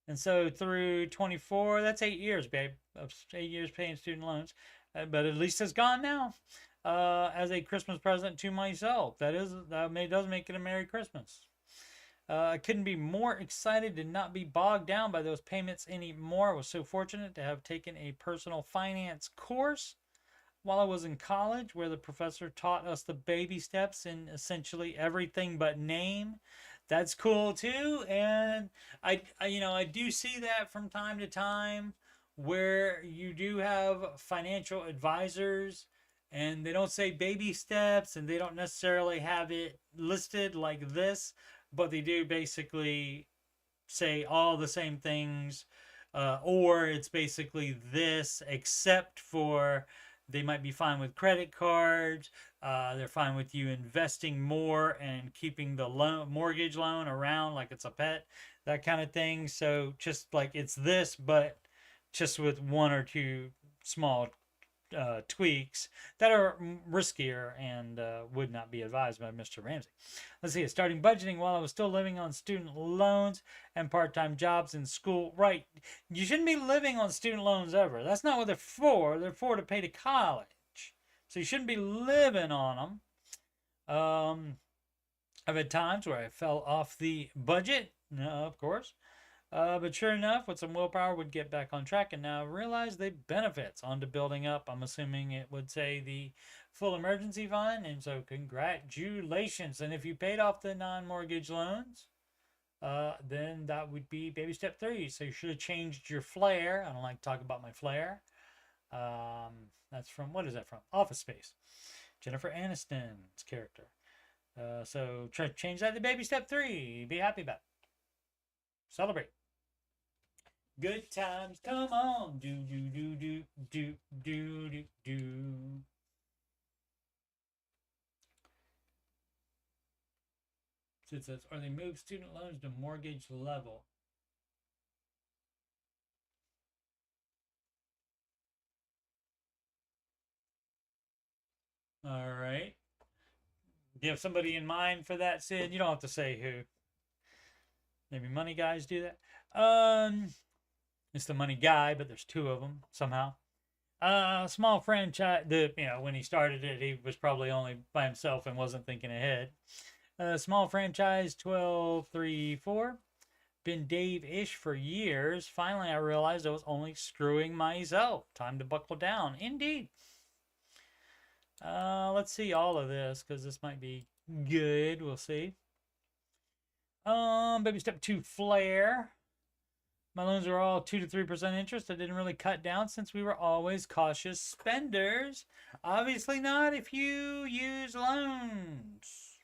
And so through 24, that's 8 years, babe, of 8 years paying student loans. But at least it's gone now. As a Christmas present to myself. Does make it a Merry Christmas. I couldn't be more excited to not be bogged down by those payments anymore. I was so fortunate to have taken a personal finance course while I was in college, where the professor taught us the baby steps in essentially everything but name. That's cool too, and I do see that from time to time, where you do have financial advisors, and they don't say baby steps, and they don't necessarily have it listed like this, but they do basically say all the same things, or it's basically this, except for they might be fine with credit cards. They're fine with you investing more and keeping the mortgage loan around like it's a pet, that kind of thing. So just like it's this, but just with one or two small tweaks that are riskier and would not be advised by Mr. Ramsey. Let's see, starting budgeting while I was still living on student loans and part-time jobs in school. Right, you shouldn't be living on student loans ever. That's not what they're for. They're for to pay to college. So you shouldn't be living on them. I've had times where I fell off the budget, of course. But sure enough, with some willpower, would get back on track, and now realize the benefits onto building up. I'm assuming it would say the full emergency fund, and so congratulations. And if you paid off the non-mortgage loans, then that would be baby step 3. So you should have changed your flare. I don't like to talk about my flare. That's from, what is that from? Office Space. Jennifer Aniston's character. So try to change that to baby step 3. Be happy about it. Celebrate. Good times, come on. Do, do, do, do, do, do, do, do. So it says, or they move student loans to mortgage level. All right. Do you have somebody in mind for that, Sid? You don't have to say who. Maybe money guys do that. It's the money guy, but there's 2 of them somehow. Small franchise. When he started it, he was probably only by himself and wasn't thinking ahead. Small franchise 1234. Been Dave-ish for years. Finally, I realized I was only screwing myself. Time to buckle down. Indeed. Let's see all of this, because this might be good. We'll see. Baby step 2, flare. My loans are all 2 to 3% interest. I didn't really cut down since we were always cautious spenders. Obviously not if you use loans.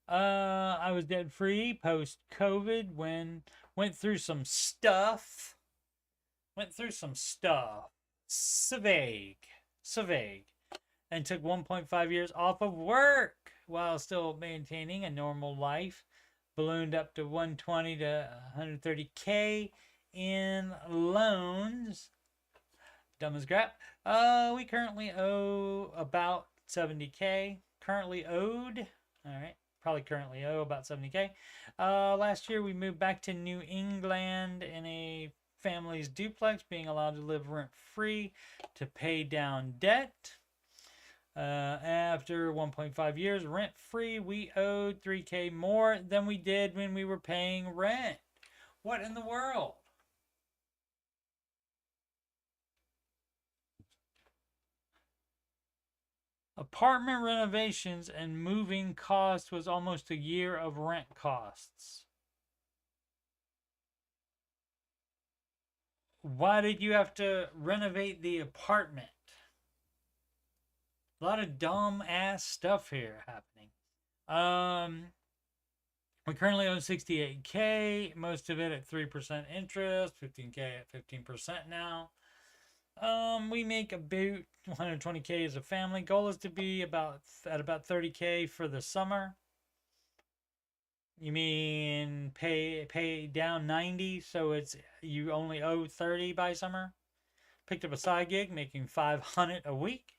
I was debt free post COVID when went through some stuff. So vague. And took 1.5 years off of work while still maintaining a normal life. Ballooned up to 120 to 130K in loans. Dumb as crap. We currently owe about 70K. Currently owed. All right. Probably currently owe about 70K. Last year we moved back to New England in a family's duplex, being allowed to live rent free to pay down debt. After 1.5 years rent free, we owed 3K more than we did when we were paying rent. What in the world? Apartment renovations and moving cost was almost a year of rent costs. Why did you have to renovate the apartment? A lot of dumb ass stuff here happening. We currently own 68K, most of it at 3% interest, 15K at 15% now. We make about 120K as a family. Goal is to be at about 30K for the summer. You mean pay down 90, so it's you only owe 30 by summer? Picked up a side gig, making 500 a week,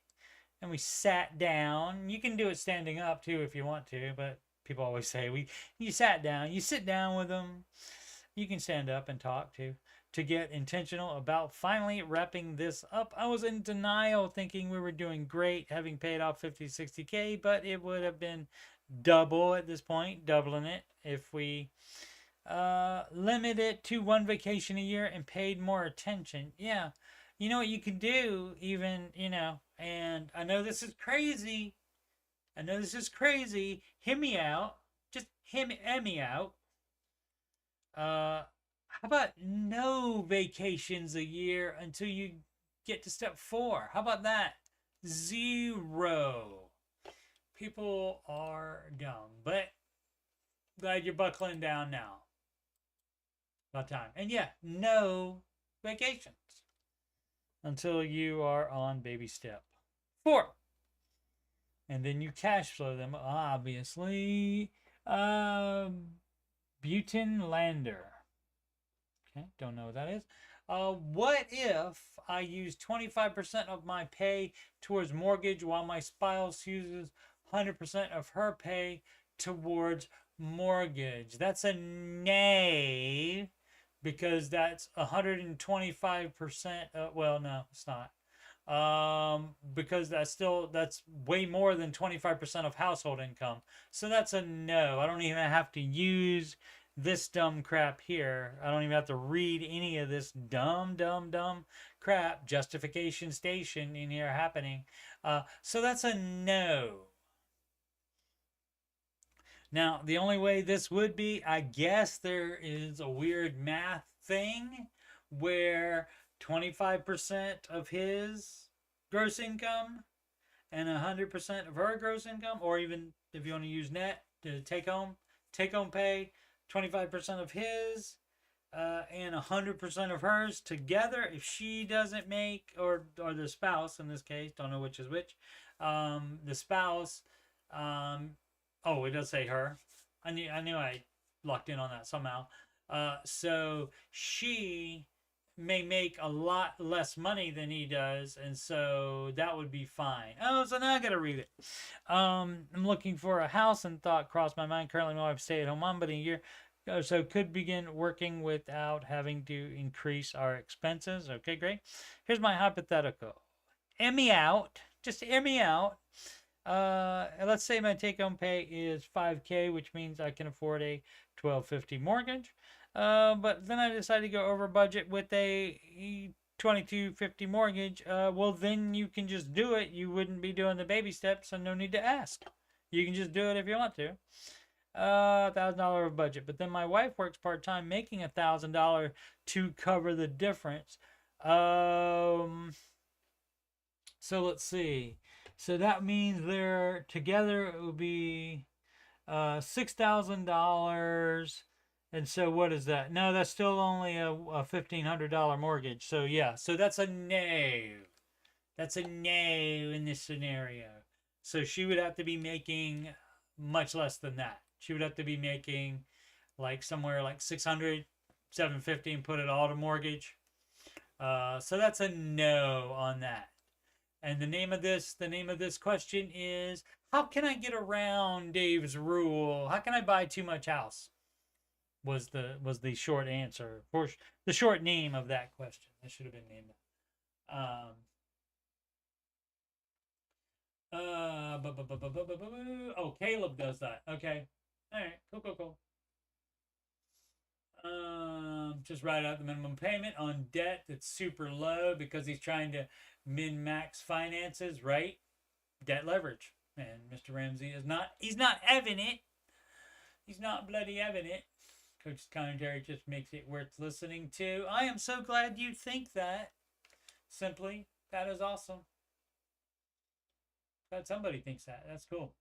and we sat down. You can do it standing up too if you want to, but people always say you sat down. You sit down with them. You can stand up and talk to get intentional about finally wrapping this up. I was in denial, thinking we were doing great, having paid off 50, 60K, but it would have been double at this point, doubling it if we limit it to one vacation a year and paid more attention. Yeah, you know what you can do, even, and I know this is crazy. I know this is crazy. Hear me out. Just hear me out. How about no vacations a year until you get to step 4? How about that? 0. People are dumb, but glad you're buckling down now. About time. And yeah, no vacations until you are on baby step 4. And then you cash flow them, obviously. Butenlander. Okay, don't know what that is. What if I use 25% of my pay towards mortgage while my spouse uses 100% of her pay towards mortgage? That's a nay, because that's 125%. Well, no, it's not. Because that's way more than 25% of household income. So that's a no. I don't even have to use this dumb crap here. I don't even have to read any of this dumb crap justification station in here happening. So that's a no. Now, the only way this would be, I guess there is a weird math thing where 25% of his gross income and 100% of her gross income, or even if you want to use net to take home pay, 25% of his and 100% of hers together. If she doesn't make, or the spouse in this case, don't know which is which, the spouse, oh, it does say her. I knew I locked in on that somehow. So she may make a lot less money than he does, and so that would be fine. Oh, so now I gotta read it. I'm looking for a house, and thought crossed my mind. Currently, my wife's stay-at-home mom, but in a year, so could begin working without having to increase our expenses. Okay, great. Here's my hypothetical. Hear me out. Just hear me out. Let's say my take-home pay is $5K, which means I can afford a $1,250 mortgage. But then I decided to go over budget with a $2,250 mortgage. Well, then you can just do it. You wouldn't be doing the baby steps, and no need to ask. You can just do it if you want to. $1,000 of budget. But then my wife works part-time, making $1,000 to cover the difference. So let's see. So that means they're together, it would be $6,000. And so what is that? No, that's still only a $1,500 mortgage. So yeah, so that's a no. That's a no in this scenario. So she would have to be making much less than that. She would have to be making like somewhere like 600, 750 and put it all to mortgage. So that's a no on that. And the name of this question is, how can I get around Dave's rule? How can I buy too much house? Was the short answer, or the short name of that question. That should have been named. Oh, Caleb does that. Okay. All right. Cool. Just write out the minimum payment on debt that's super low because he's trying to min-max finances, right? Debt leverage. And Mr. Ramsey is not, he's not having it. He's not bloody having it. Coach's commentary just makes it worth listening to. I am so glad you think that. Simply, that is awesome. Glad somebody thinks that. That's cool.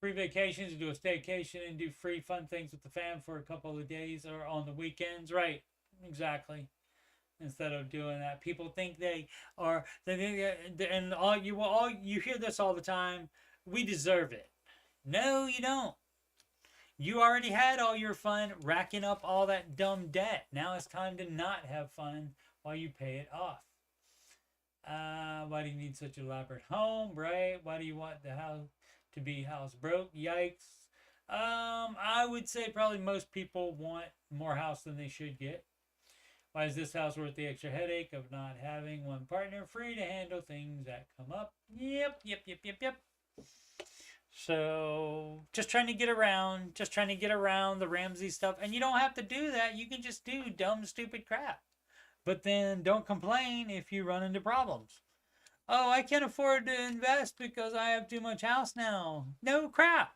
Free vacations, do a staycation and do free fun things with the fam for a couple of days or on the weekends. Right. Exactly. Instead of doing that, people think they are, and you hear this all the time. We deserve it. No, you don't. You already had all your fun racking up all that dumb debt. Now it's time to not have fun while you pay it off. Why do you need such an elaborate home, right? Why do you want the house to be house broke? Yikes. I would say probably most people want more house than they should get. Why is this house worth the extra headache of not having one partner free to handle things that come up? Yep. So just trying to get around the Ramsey stuff. And you don't have to do that. You can just do dumb, stupid crap. But then don't complain if you run into problems. Oh, I can't afford to invest because I have too much house now. No crap.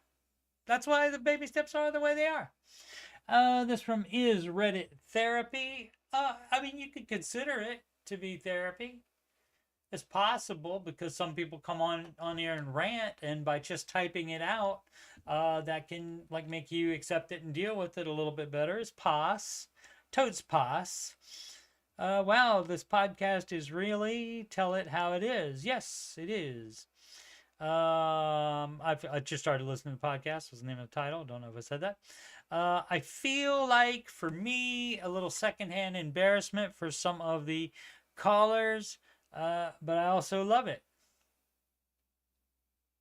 That's why the baby steps are the way they are. This from Is Reddit Therapy. I mean, you could consider it to be therapy. It's possible because some people come on here and rant, and by just typing it out, that can like make you accept it and deal with it a little bit better. It's pos. Totes pos. Wow, this podcast is really tell it how it is. Yes, it is. I just started listening to the podcast. Was the name of the title? Don't know if I said that. I feel like for me, a little secondhand embarrassment for some of the callers, but I also love it.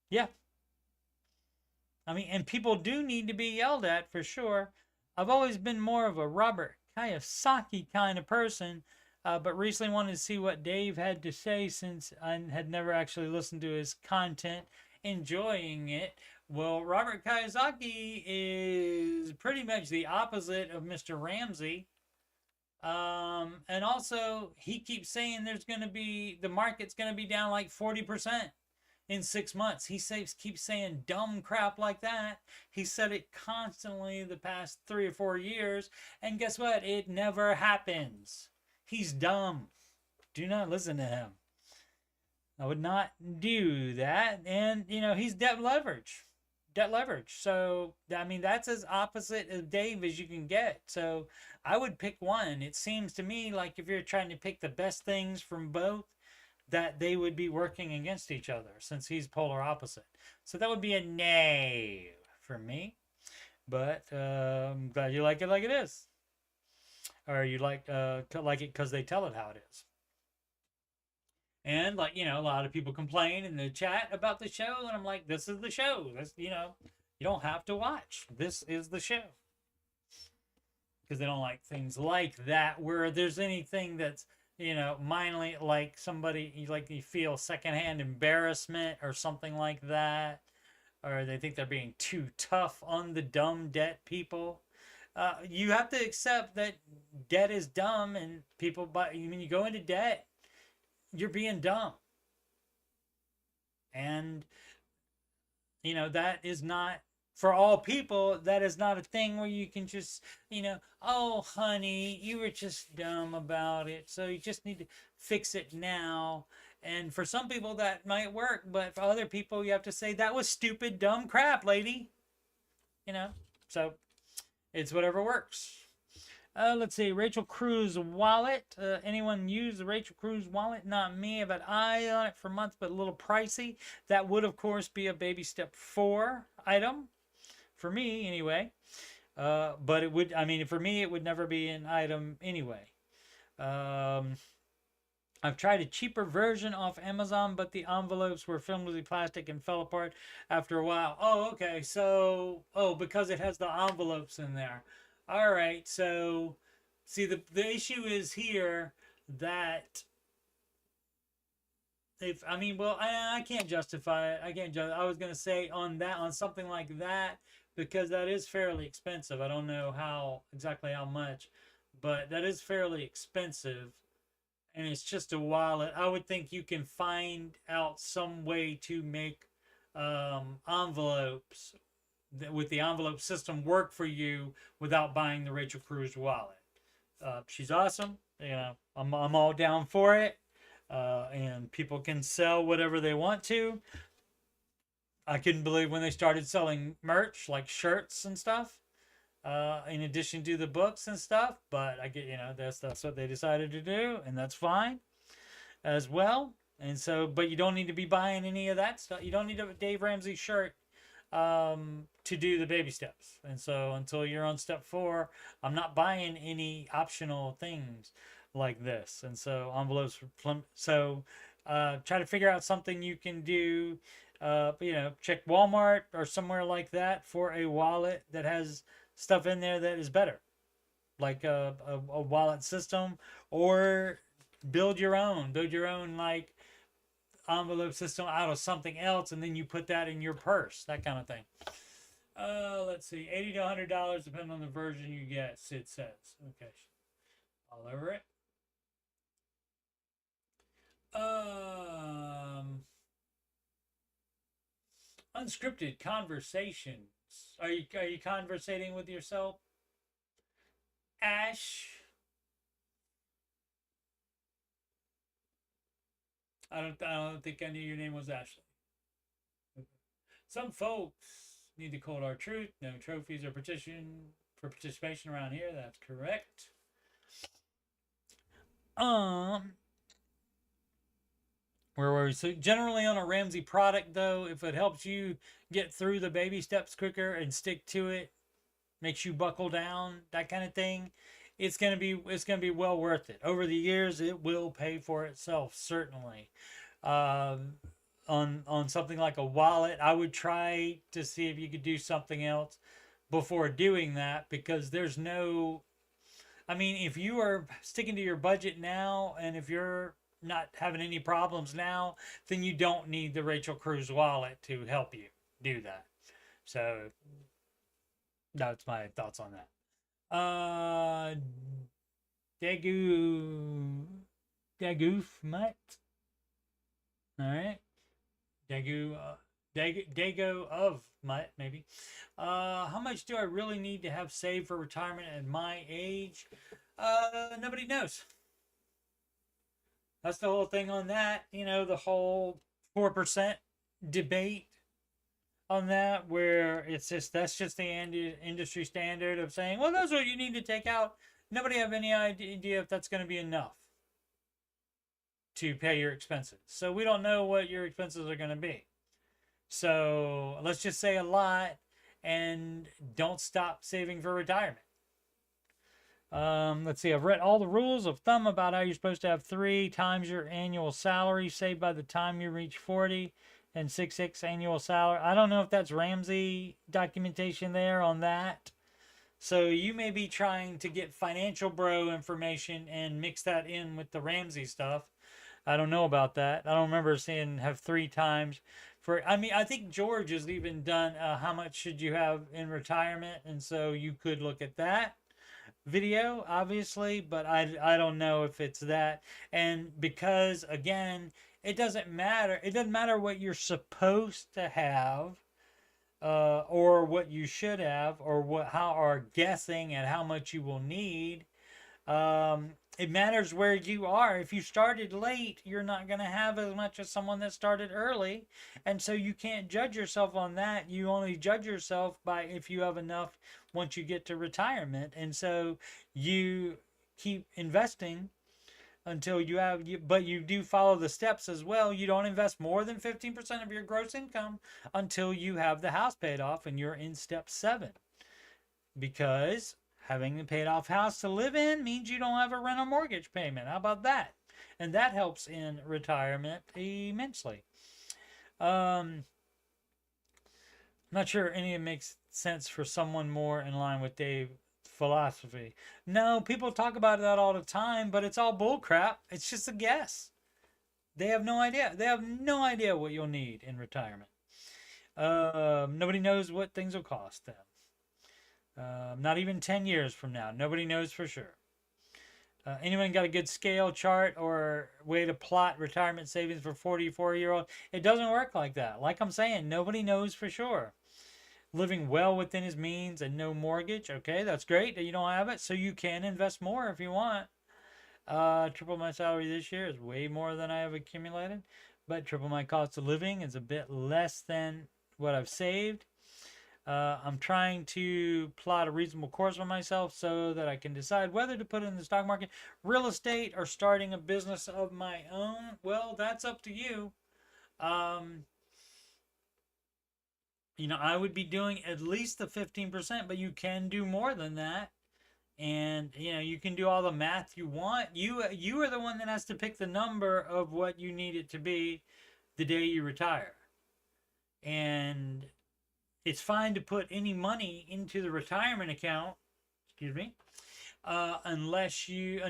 Yeah. I mean, and people do need to be yelled at for sure. I've always been more of a Robert Kiyosaki kind of person, but recently wanted to see what Dave had to say since I had never actually listened to his content, enjoying it. Well, Robert Kiyosaki is pretty much the opposite of Mr. Ramsey. And also, he keeps saying the market's going to be down like 40% in 6 months. He keeps saying dumb crap like that. He said it constantly the past 3 or 4 years. And guess what? It never happens. He's dumb. Do not listen to him. I would not do that. And, he's debt leverage. So, I mean, that's as opposite of Dave as you can get. So, I would pick one. It seems to me like if you're trying to pick the best things from both, that they would be working against each other since he's polar opposite. So, that would be a nay for me. But I'm glad you like it like it is. Or you like it because they tell it how it is. And a lot of people complain in the chat about the show, and I'm like, this is the show. You don't have to watch. This is the show. Because they don't like things like that, where there's anything that's, minely like somebody, you feel secondhand embarrassment or something like that. Or they think they're being too tough on the dumb debt people. You have to accept that debt is dumb, and when you go into debt, you're being dumb. And, that is not, for all people, that is not a thing where you can just, oh, honey, you were just dumb about it, so you just need to fix it now. And for some people, that might work, but for other people, you have to say, that was stupid, dumb crap, lady. So it's whatever works. Let's see, Rachel Cruz wallet. Anyone use the Rachel Cruz wallet? Not me. I've had eye on it for months, but a little pricey. That would, of course, be a baby step 4 item. For me, anyway. But it would, for me, it would never be an item anyway. I've tried a cheaper version off Amazon, but the envelopes were flimsy plastic and fell apart after a while. Oh, okay. So, because it has the envelopes in there. All right, so see the issue is here that I can't justify it. I was gonna say on something like that, because that is fairly expensive. I don't know exactly how much, but that is fairly expensive, and it's just a wallet. I would think you can find out some way to make envelopes with the envelope system work for you without buying the Rachel Cruz wallet. She's awesome. I'm all down for it. And people can sell whatever they want to. I couldn't believe when they started selling merch like shirts and stuff, in addition to the books and stuff. But I get, that's what they decided to do, and that's fine as well. And so, but you don't need to be buying any of that stuff. You don't need a Dave Ramsey shirt to do the baby steps. And so until you're on step 4, I'm not buying any optional things like this. And so envelopes try to figure out something you can do. Check Walmart or somewhere like that for a wallet that has stuff in there that is better, like a wallet system, or build your own like envelope system out of something else, and then you put that in your purse, that kind of thing. Let's see, $80 to $100 depending on the version you get, Sid says. Okay, all over it. Unscripted conversations. Are you conversating with yourself, Ash? I don't think I knew your name was Ashley. Some folks need the cold hard truth. No trophies or participation around here. That's correct. Where were we? So generally on a Ramsey product, though, if it helps you get through the baby steps quicker and stick to it, makes you buckle down, that kind of thing, it's gonna be well worth it. Over the years, it will pay for itself, certainly. On something like a wallet, I would try to see if you could do something else before doing that, because there's no, I mean, if you are sticking to your budget now, and if you're not having any problems now, then you don't need the Rachel Cruz wallet to help you do that. So that's my thoughts on that. Dagoof Mutt. All right. Dago of Mutt, maybe. How much do I really need to have saved for retirement at my age? Nobody knows. That's the whole thing on that. The whole 4% debate on that, where that's just the industry standard of saying, well, that's what you need to take out. Nobody have any idea if that's going to be enough to pay your expenses. So we don't know what your expenses are going to be. So let's just say a lot, and don't stop saving for retirement. Let's see. I've read all the rules of thumb about how you're supposed to have 3 times your annual salary saved by the time you reach 40, and 6 annual salary. I don't know if that's Ramsey documentation there on that. So you may be trying to get Financial Bro information and mix that in with the Ramsey stuff. I don't know about that. I don't remember seeing have 3 times for. I mean, I think George has even done how much should you have in retirement, and so you could look at that video, obviously, but I don't know if it's that. And because, again, it doesn't matter. It doesn't matter what you're supposed to have, or what you should have, or or guessing at how much you will need. It matters where you are. If you started late, you're not going to have as much as someone that started early. And so you can't judge yourself on that. You only judge yourself by if you have enough once you get to retirement. And so you keep investing until you have, but you do follow the steps as well. You don't invest more than 15% of your gross income until you have the house paid off and you're in step 7. Because having a paid off house to live in means you don't have a rental mortgage payment. How about that? And that helps in retirement immensely. I'm not sure any of it makes sense for someone more in line with Dave's philosophy. No, people talk about that all the time, but it's all bull crap. It's just a guess. They have no idea. They have no idea what you'll need in retirement. Nobody knows what things will cost them. Not even 10 years from now. Nobody knows for sure. Anyone got a good scale chart or way to plot retirement savings for 44-year-old? It doesn't work like that. Like I'm saying, nobody knows for sure. Living well within his means and no mortgage. Okay, that's great that you don't have it. So you can invest more if you want. Triple my salary this year is way more than I have accumulated. But triple my cost of living is a bit less than what I've saved. I'm trying to plot a reasonable course for myself so that I can decide whether to put it in the stock market, real estate, or starting a business of my own. Well, that's up to you. I would be doing at least the 15%, but you can do more than that. And you can do all the math you want. You are the one that has to pick the number of what you need it to be the day you retire. And it's fine to put any money into the retirement account, excuse me, unless you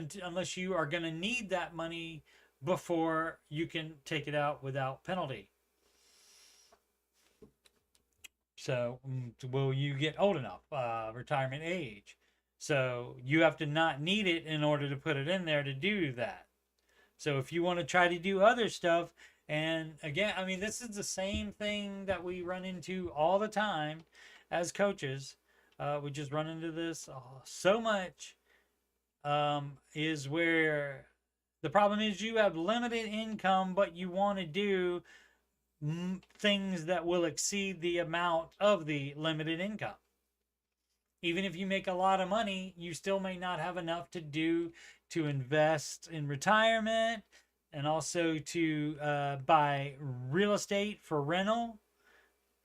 are going to need that money before you can take it out without penalty. So, will you get old enough? Retirement age. So, you have to not need it in order to put it in there to do that. So, if you want to try to do other stuff, and again, I mean, this is the same thing that we run into all the time as coaches. We just run into this so much. Is where the problem is you have limited income, but you want to do things that will exceed the amount of the limited income. Even if you make a lot of money, you still may not have enough to invest in retirement, and also to buy real estate for rental,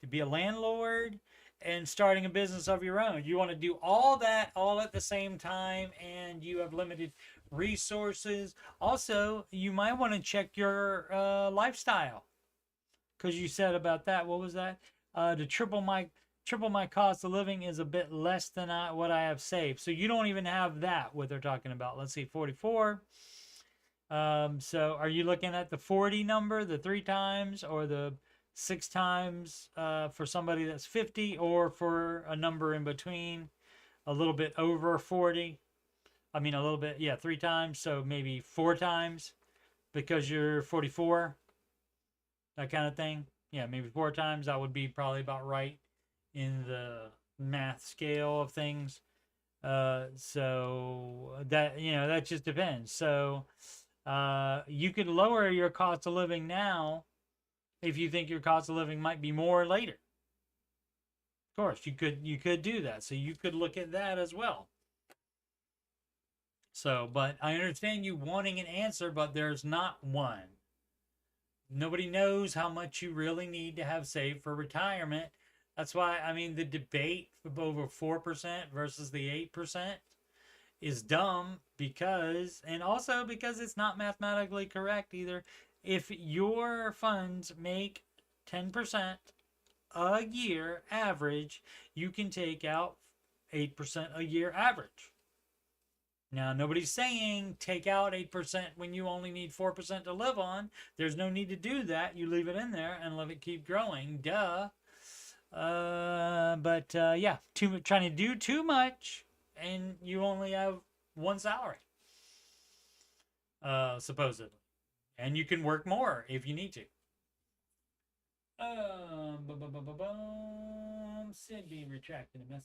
to be a landlord, and starting a business of your own. You want to do all that all at the same time, and you have limited resources. Also, you might want to check your lifestyle, because you said about that. What was that? To triple my cost of living is a bit less than what I have saved. So you don't even have that, what they're talking about. Let's see, 44. So are you looking at the 40 number, the 3 times, or the 6 times for somebody that's 50, or for a number in between, a little bit over 40? I mean, a little bit, yeah, 3 times, so maybe 4 times because you're 44, that kind of thing. Yeah, maybe 4 times. That would be probably about right in the math scale of things. So that, that just depends. So you could lower your cost of living now if you think your cost of living might be more later. Of course, you could do that. So you could look at that as well. So, but I understand you wanting an answer, but there's not one. Nobody knows how much you really need to have saved for retirement. That's why, I mean, the debate of over 4% versus the 8% is dumb, and also because it's not mathematically correct either. If your funds make 10% a year average, you can take out 8% a year average. Now, nobody's saying take out 8% when you only need 4% to live on. There's no need to do that. You leave it in there and let it keep growing. Duh. Yeah, trying to do too much, and you only have one salary, supposedly. And you can work more if you need to. Sid be retracting a message.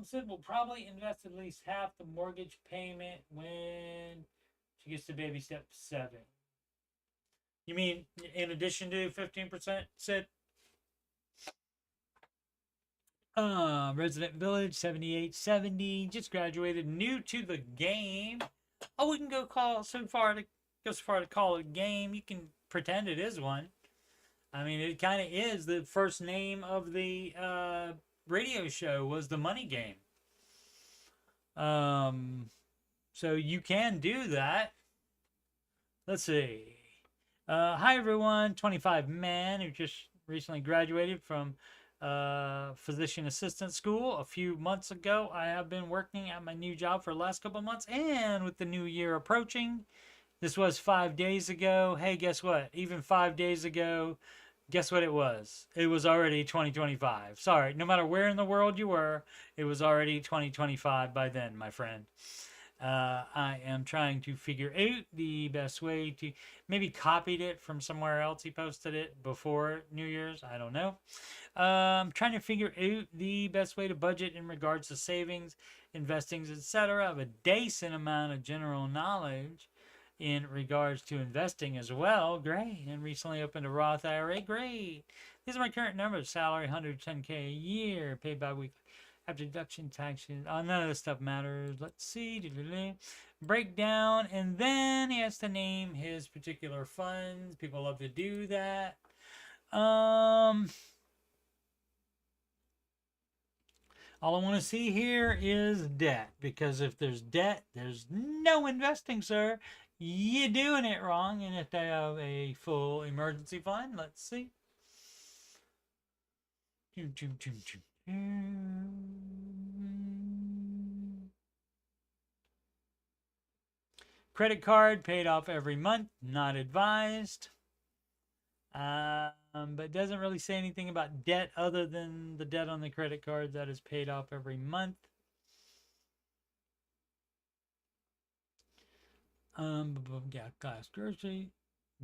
Sid will probably invest at least half the mortgage payment when she gets to baby step 7. You mean in addition to 15%, Sid? Resident Village 7870 just graduated, new to the game. I wouldn't go so far to call it a game. You can pretend it is one. I mean, it kind of is. The first name of the radio show was The Money Game. So you can do that. Let's see. Hi everyone, 25 man who just recently graduated from physician assistant school a few months ago. I have been working at my new job for the last couple of months, and with the new year approaching, this was 5 days ago. Hey, guess what? Even 5 days ago, guess what it was? It was already 2025. Sorry, no matter where in the world you were, it was already 2025 by then, my friend. I am trying to figure out the best way to, maybe copied it from somewhere else. He posted it before New Year's. I don't know. I'm trying to figure out the best way to budget in regards to savings, investings, etc. I have a decent amount of general knowledge in regards to investing as well. Great. And recently opened a Roth IRA. Great. These are my current numbers. Salary, $110K a year. Paid bi-weekly. After deduction, taxes. None of this stuff matters. Let's see. Breakdown. And then he has to name his particular funds. People love to do that. All I want to see here is debt, because if there's debt, there's no investing, sir. You're doing it wrong. And if they have a full emergency fund, let's see. Credit card paid off every month, not advised. But doesn't really say anything about debt other than the debt on the credit card that is paid off every month. Yeah, class grocery.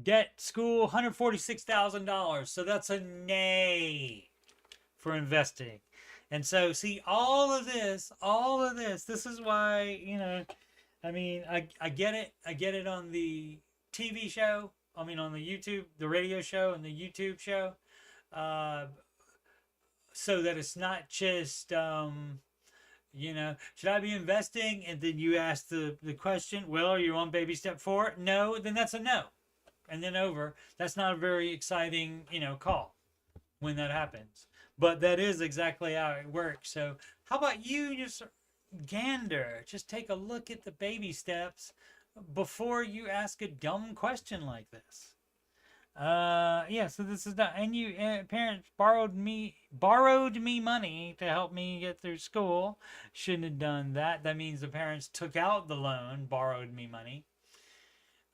Debt, school, $146,000. So that's a nay for investing. And so, see, all of this, this is why, I mean, I get it. I get it on the TV show. I mean, on the YouTube, the radio show and the YouTube show. So that it's not just, should I be investing? And then you ask the question, well, are you on baby step 4? No, then that's a no. And then over. That's not a very exciting, call when that happens. But that is exactly how it works. So how about you just gander? Just take a look at the baby steps before you ask a dumb question like this. Yeah, so this is not, and you parents borrowed me money to help me get through school. Shouldn't have done that. That means the parents took out the loan, borrowed me money.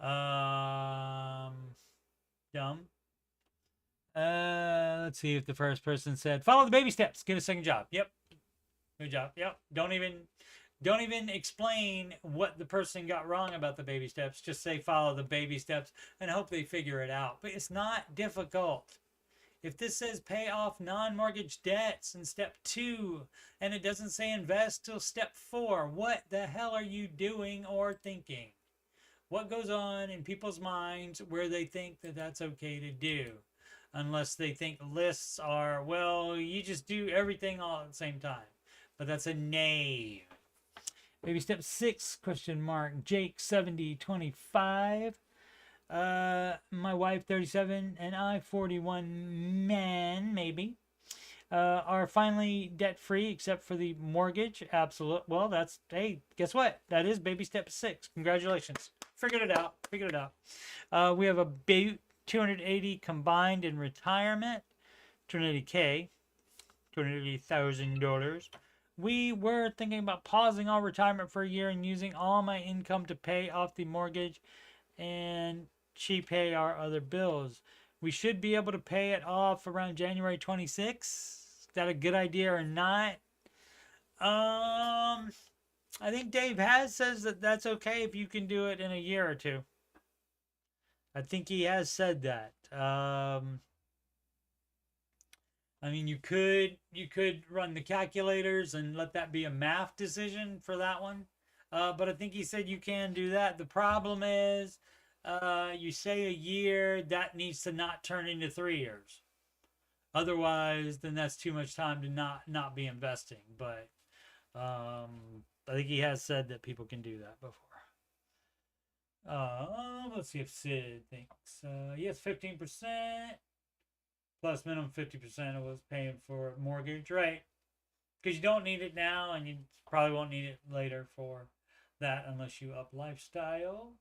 Dumb. Let's see if the first person said follow the baby steps, get a second job. Yep. Good job. Yep. Don't even explain what the person got wrong about the baby steps. Just say follow the baby steps and hope they figure it out. But it's not difficult. If this says pay off non-mortgage debts in step 2 and it doesn't say invest till step 4, what the hell are you doing or thinking? What goes on in people's minds where they think that that's okay to do? Unless they think lists are, well, you just do everything all at the same time. But that's a nay. Baby step 6, question mark. Jake 7025. My wife 37 and I 41 man maybe. Are finally debt free except for the mortgage. Absolute. Well, that's, hey, guess what? That is baby step 6. Congratulations. Figured it out. We have about 280 combined in retirement. 280K. $280,000. We were thinking about pausing all retirement for a year and using all my income to pay off the mortgage and she pay our other bills. We should be able to pay it off around January 26th. Is that a good idea or not? I think Dave says that that's okay if you can do it in a year or two. I think he has said that. I mean, you could run the calculators and let that be a math decision for that one. But I think he said you can do that. The problem is, you say a year, that needs to not turn into 3 years. Otherwise, then that's too much time to not be investing. But I think he has said that people can do that before. Let's see if Sid thinks. Yes, 15%. Plus minimum 50% of what's paying for mortgage, right? Because you don't need it now, and you probably won't need it later for that unless you up lifestyle.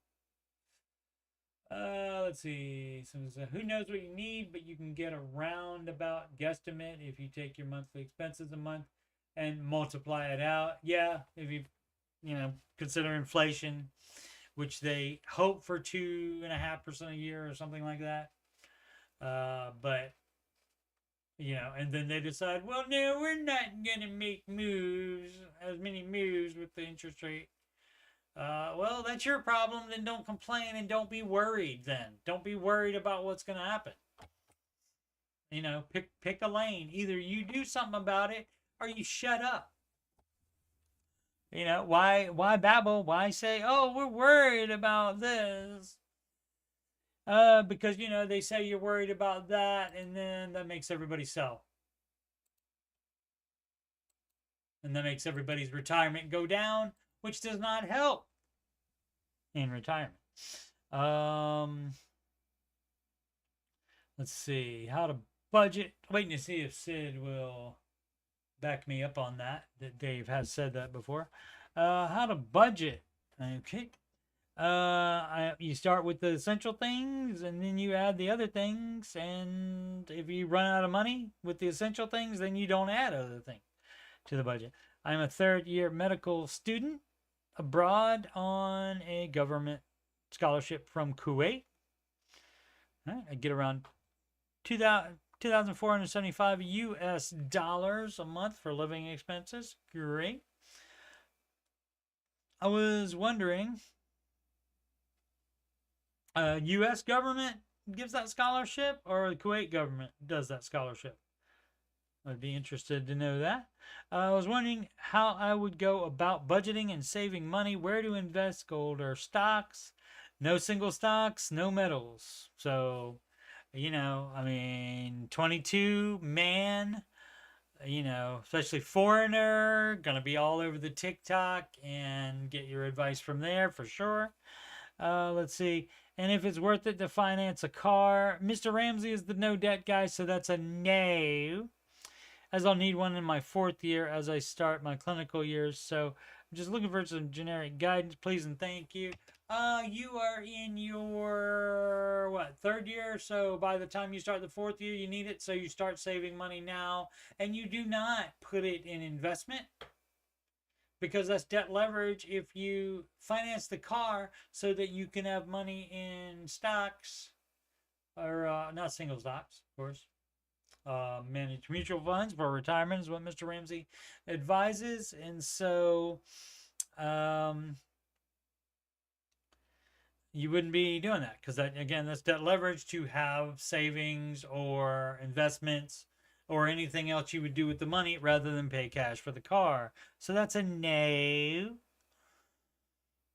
Let's see. Someone said, who knows what you need, but you can get a roundabout guesstimate if you take your monthly expenses a month and multiply it out. Yeah, if you consider inflation, which they hope for 2.5% a year or something like that. But and then they decide, well, no, we're not going to make as many moves with the interest rate. Well, that's your problem. Then don't complain and don't be worried then. Don't be worried about what's going to happen. Pick a lane. Either you do something about it or you shut up. Why babble? Why say, oh, we're worried about this? Because, they say you're worried about that, and then that makes everybody sell. And that makes everybody's retirement go down, which does not help in retirement. Let's see. How to budget. Waiting to see if Sid will back me up on that. That Dave has said that before. How to budget? Okay. You start with the essential things, and then you add the other things. And if you run out of money with the essential things, then you don't add other things to the budget. I'm a third-year medical student abroad on a government scholarship from Kuwait. Right, I get around 2,475 US dollars a month for living expenses. Great. I was wondering, U.S. government gives that scholarship or the Kuwait government does that scholarship? I'd be interested to know that. I was wondering how I would go about budgeting and saving money, where to invest, gold or stocks. No single stocks, no metals. So, I mean, 22 man, especially foreigner, gonna be all over the TikTok and get your advice from there for sure. Let's see. And if it's worth it to finance a car, Mr. Ramsey is the no debt guy, so that's a no. As I'll need one in my 4th year as I start my clinical years. So I'm just looking for some generic guidance, please and thank you. You are in your, 3rd year? So by the time you start the 4th year, you need it. So you start saving money now. And you do not put it in investment, because that's debt leverage. If you finance the car so that you can have money in stocks, or not single stocks, of course. Manage mutual funds for retirement is what Mr. Ramsey advises. And so you wouldn't be doing that, because that, again, that's debt leverage to have savings or investments or anything else you would do with the money rather than pay cash for the car. So that's a no.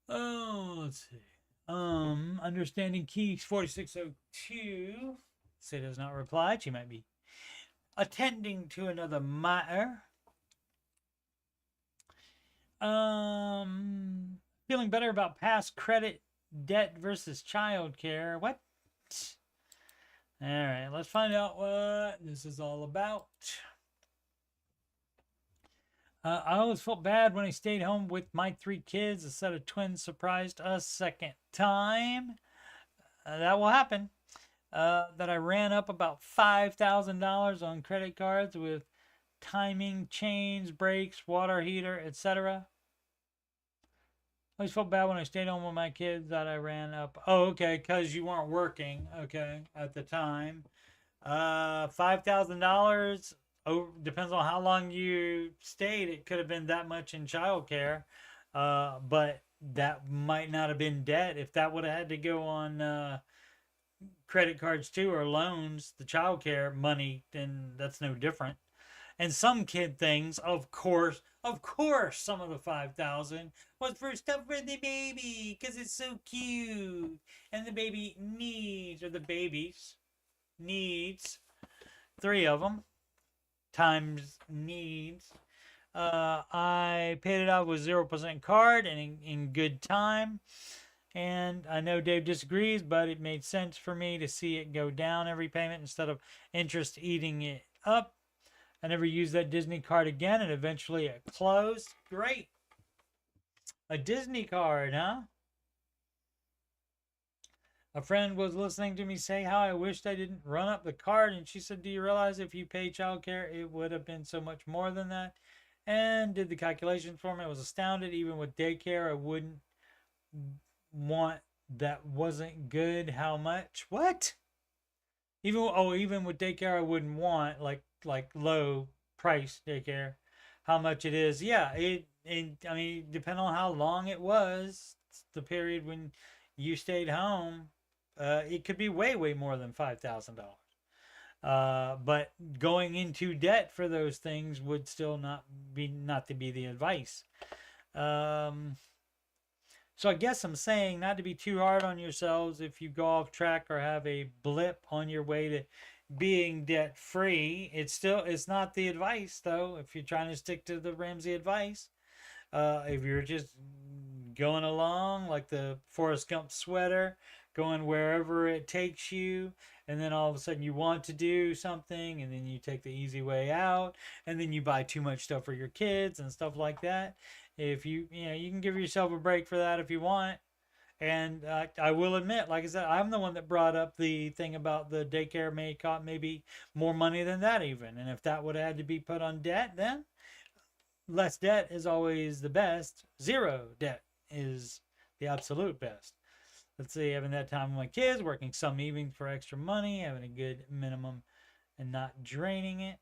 Oh, let's see. Understanding Key 4602. Say does not reply. She might be attending to another matter. Feeling better about past credit debt versus child care. What? All right, let's find out what this is all about. I always felt bad when I stayed home with my 3 kids. A set of twins surprised us second time. That will happen. That I ran up about $5,000 on credit cards with timing, chains, brakes, water heater, etc. I always felt bad when I stayed home with my kids that I ran up. Oh, okay, because you weren't working, okay, at the time. $5,000. Oh, depends on how long you stayed. It could have been that much in childcare, but that might not have been debt. If that would have had to go on credit cards too, or loans, the childcare money, then that's no different. And some kid things, of course, some of the 5,000 was for stuff for the baby because it's so cute, and the baby needs, or the babies needs, 3 of them times needs. I paid it off with 0% card and in good time. And I know Dave disagrees, but it made sense for me to see it go down every payment instead of interest eating it up. I never used that Disney card again, and eventually it closed. Great. A Disney card, huh? A friend was listening to me say how I wished I didn't run up the card, and she said, do you realize if you pay childcare, it would have been so much more than that? And did the calculations for me. I was astounded. Even with daycare, I wouldn't want, that wasn't good. How much? What? Even with daycare, I wouldn't want like low price daycare. How much it is? Yeah, I mean, depending on how long it was, the period when you stayed home, it could be way more than $5,000. But going into debt for those things would still not to be the advice. So I guess I'm saying not to be too hard on yourselves if you go off track or have a blip on your way to being debt free. It's not the advice though. If you're trying to stick to the Ramsey advice, if you're just going along like the Forrest Gump sweater, going wherever it takes you, and then all of a sudden you want to do something, and then you take the easy way out, and then you buy too much stuff for your kids and stuff like that. If you can give yourself a break for that if you want. And I will admit, like I said, I'm the one that brought up the thing about the daycare may cost maybe more money than that even. And if that would have had to be put on debt, then less debt is always the best. Zero debt is the absolute best. Let's see, having that time with my kids, working some evenings for extra money, having a good minimum and not draining it.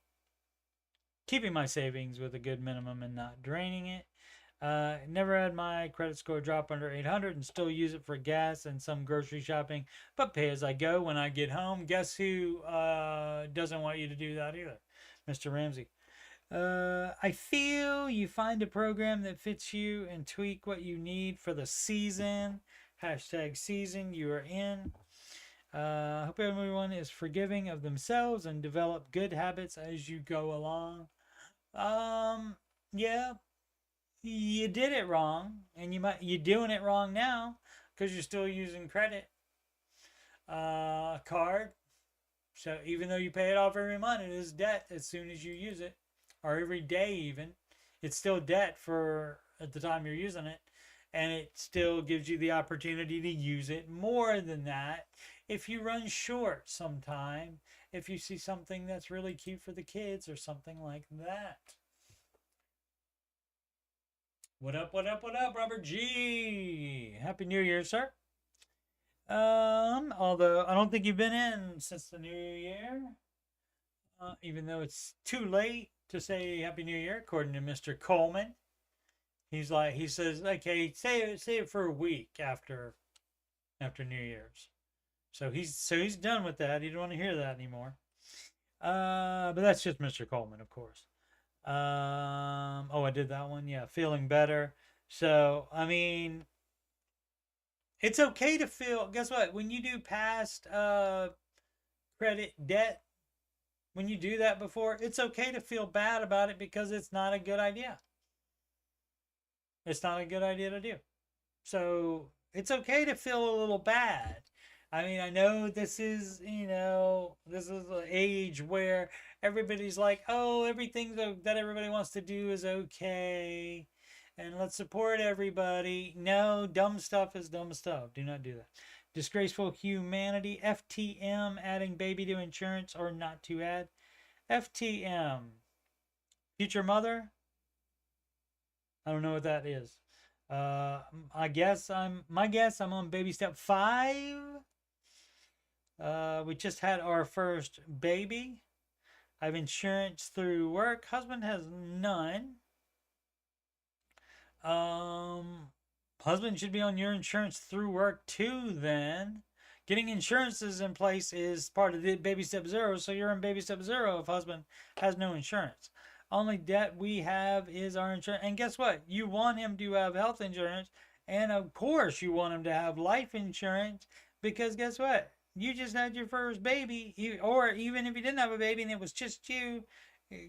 Keeping my savings with a good minimum and not draining it. Never had my credit score drop under 800 and still use it for gas and some grocery shopping, but pay as I go when I get home. Guess who doesn't want you to do that either? Mr. Ramsey. I feel you find a program that fits you and tweak what you need for the season. Hashtag season you are in. Hope everyone is forgiving of themselves and develop good habits as you go along. Yeah, you did it wrong, and you're doing it wrong now because you're still using credit card. So even though you pay it off every month, it is debt as soon as you use it, or every day even. It's still debt for at the time you're using it, and it still gives you the opportunity to use it more than that if you run short sometime, if you see something that's really cute for the kids or something like that. What up, what up, what up, Robert G? Happy New Year, sir. Although I don't think you've been in since the New Year, even though it's too late to say Happy New Year, according to Mr. Coleman. He says, okay, say it for a week after New Year's. So he's done with that. He don't want to hear that anymore. But that's just Mr. Coleman, of course. Oh, I did that one. Yeah, feeling better. So, I mean, it's okay to feel. Guess what? When you do past credit debt, when you do that before, it's okay to feel bad about it because it's not a good idea. It's not a good idea to do. So, it's okay to feel a little bad. I mean, I know this is, this is an age where everybody's like, oh, everything that everybody wants to do is okay. And let's support everybody. No, dumb stuff is dumb stuff. Do not do that. Disgraceful humanity. FTM, adding baby to insurance or not to add. FTM. Future mother? I don't know what that is. I guess I'm on baby step 5. We just had our first baby. I have insurance through work. Husband has none. Husband should be on your insurance through work too then. Getting insurances in place is part of the baby step 0, so you're in baby step 0 if husband has no insurance. Only debt we have is our insurance. And guess what? You want him to have health insurance, and of course you want him to have life insurance, because guess what? You just had your first baby, or even if you didn't have a baby and it was just you,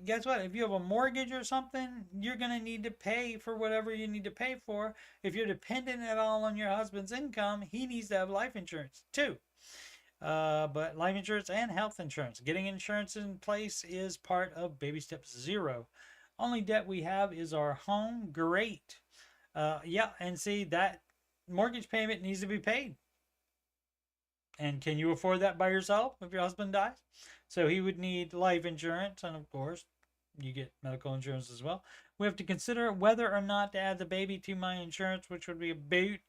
guess what? If you have a mortgage or something, you're going to need to pay for whatever you need to pay for. If you're dependent at all on your husband's income, he needs to have life insurance too. But life insurance and health insurance. Getting insurance in place is part of baby step 0. Only debt we have is our home. Great. Yeah, and see, that mortgage payment needs to be paid. And can you afford that by yourself if your husband dies? So he would need life insurance, and of course, you get medical insurance as well. We have to consider whether or not to add the baby to my insurance, which would be about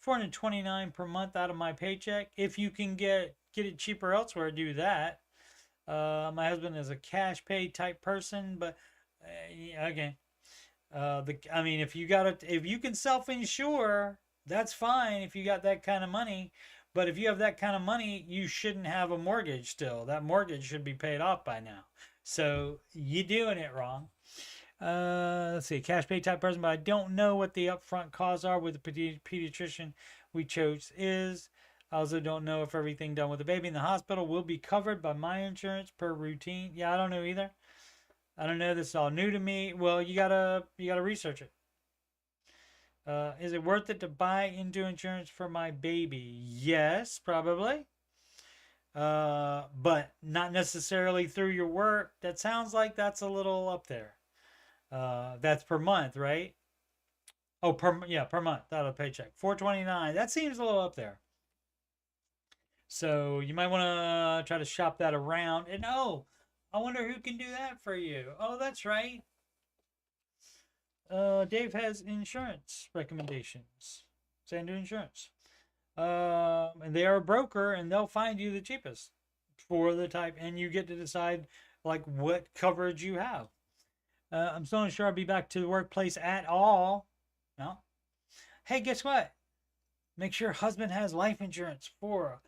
$429 per month out of my paycheck. If you can get it cheaper elsewhere, do that. My husband is a cash pay type person, but okay. I mean, if you can self-insure, that's fine if you got that kind of money. But if you have that kind of money, you shouldn't have a mortgage still. That mortgage should be paid off by now. So you're doing it wrong. Let's see, cash pay type person, but I don't know what the upfront costs are with the pediatrician we chose is. I also don't know if everything done with the baby in the hospital will be covered by my insurance per routine. Yeah, I don't know either. I don't know. This is all new to me. Well, you gotta research it. Is it worth it to buy into insurance for my baby? Yes, probably. but not necessarily through your work. That sounds like that's a little up there. That's per month, right? Oh, per month out of paycheck. 429. That seems a little up there. So you might want to try to shop that around. And oh, I wonder who can do that for you. Oh, that's right. Dave has insurance recommendations. Sandu Insurance. And they are a broker, and they'll find you the cheapest for the type, and you get to decide like what coverage you have. I'm still not sure I'll be back to the workplace at all. No. Hey, guess what? Make sure husband has life insurance for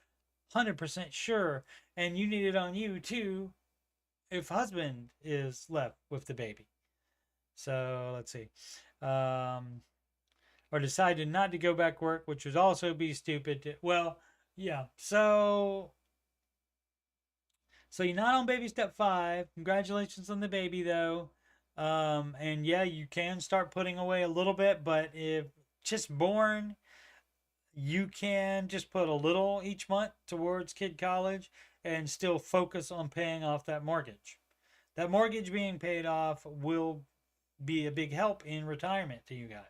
100% sure, and you need it on you too if husband is left with the baby. So let's see. Or decided not to go back work, which would also be stupid. Well, yeah. So you're not on baby step 5. Congratulations on the baby though. And yeah, you can start putting away a little bit, but if just born, you can just put a little each month towards kid college and still focus on paying off that mortgage. That mortgage being paid off will be a big help in retirement to you guys.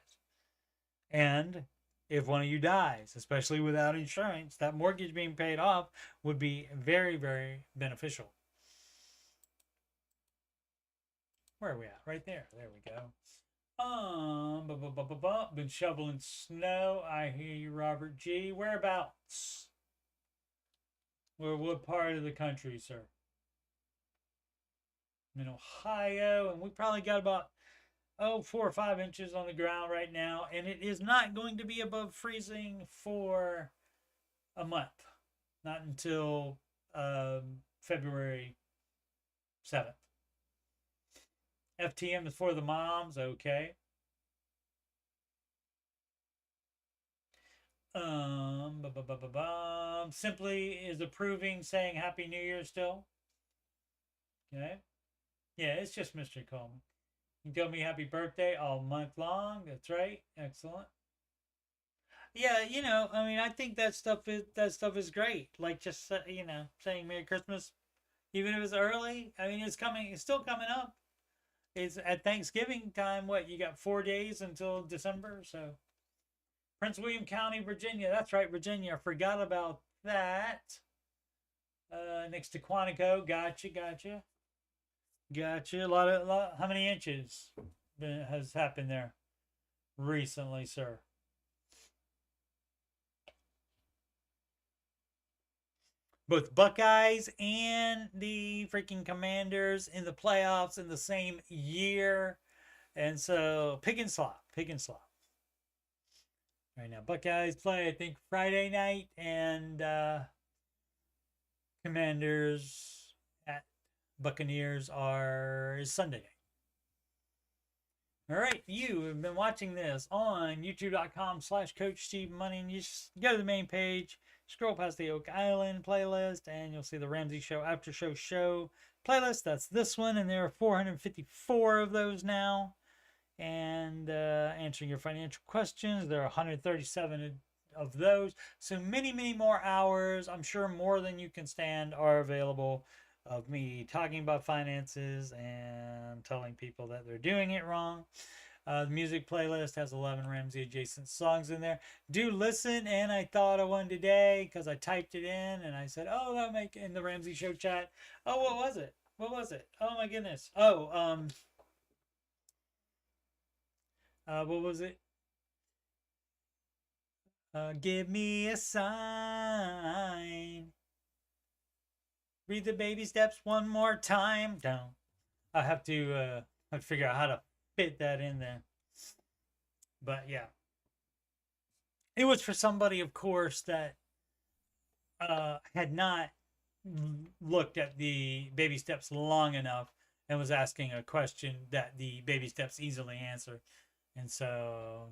And if one of you dies, especially without insurance, that mortgage being paid off would be very, very beneficial. Where are we at? Right there. There we go. Been shoveling snow. I hear you, Robert G. Whereabouts? What part of the country, sir? I'm in Ohio, and we probably got about 4 or 5 inches on the ground right now, and it is not going to be above freezing for a month. Not until February 7th. FTM is for the moms, okay. Simply is approving, saying Happy New Year still. Okay. Yeah, it's just Mr. Coleman. You tell me happy birthday all month long. That's right. Excellent. Yeah, I mean, I think that stuff is great. Like just saying Merry Christmas, even if it's early. I mean, it's coming. It's still coming up. It's at Thanksgiving time. What, you got 4 days until December? So Prince William County, Virginia. That's right, Virginia. I forgot about that. Next to Quantico. Gotcha. A lot. How many inches has happened there recently, sir? Both Buckeyes and the freaking Commanders in the playoffs in the same year. And so pick and slop. Right now, Buckeyes play, I think, Friday night, and Commanders at Buccaneers is Sunday night. All right, you have been watching this on youtube.com/coachstevemoney, and you just go to the main page, scroll past the Oak Island playlist, and you'll see the Ramsey Show Aftershow playlist. That's this one, and there are 454 of those now. And answering your financial questions, there are 137 of those. So many more hours, I'm sure more than you can stand, are available of me talking about finances and telling people that they're doing it wrong. The music playlist has 11 Ramsey adjacent songs in there. Do listen, and I thought of one today because I typed it in and I said, oh, that'll make in the Ramsey Show chat. Oh, what was it? Oh my goodness. What was it? Give me a sign. Read the baby steps one more time. Down. I have to figure out how to fit that in there. But yeah, it was for somebody, of course, that had not looked at the baby steps long enough and was asking a question that the baby steps easily answer. And so,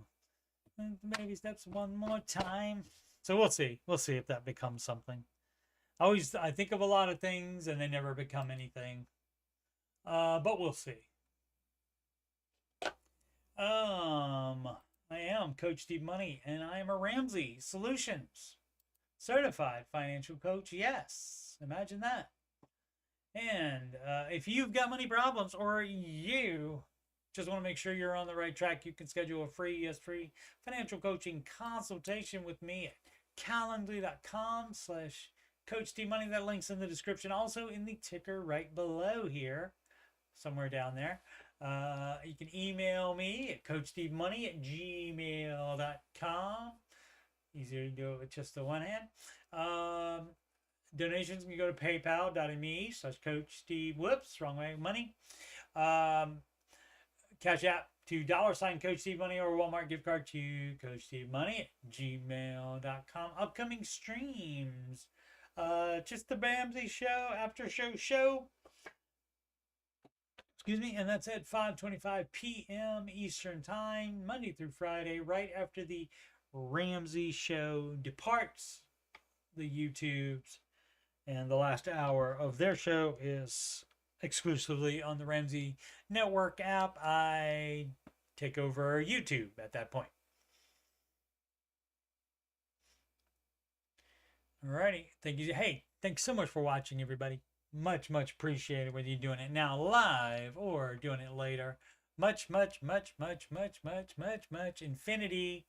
baby steps one more time. So we'll see. We'll see if that becomes something. I think of a lot of things and they never become anything. But we'll see. I am Coach Steve Money, and I am a Ramsey Solutions certified financial coach. Yes. Imagine that. And if you've got money problems or you just want to make sure you're on the right track, you can schedule a free financial coaching consultation with me at calendly.com/coachstevemoney. That link's in the description. Also in the ticker right below here, somewhere down there. You can email me at coachstevemoney@gmail.com. Easier to do it with just the one hand. Donations can go to paypal.me/coachsteve. Whoops, wrong way. Money. Cash App to $CoachSteveMoney or Walmart gift card to coachstevemoney@gmail.com. Upcoming streams. Just the Ramsey show, Aftershow show. Excuse me, and that's at 5:25 p.m. Eastern Time, Monday through Friday, right after the Ramsey show departs the YouTubes. And the last hour of their show is exclusively on the Ramsey Network app. I take over YouTube at that point. Alrighty. Thank you. Hey, thanks so much for watching, everybody. Much appreciated, whether you're doing it now live or doing it later. Much infinity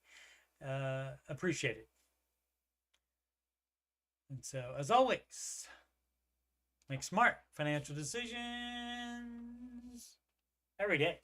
appreciated. And so, as always, make smart financial decisions every day.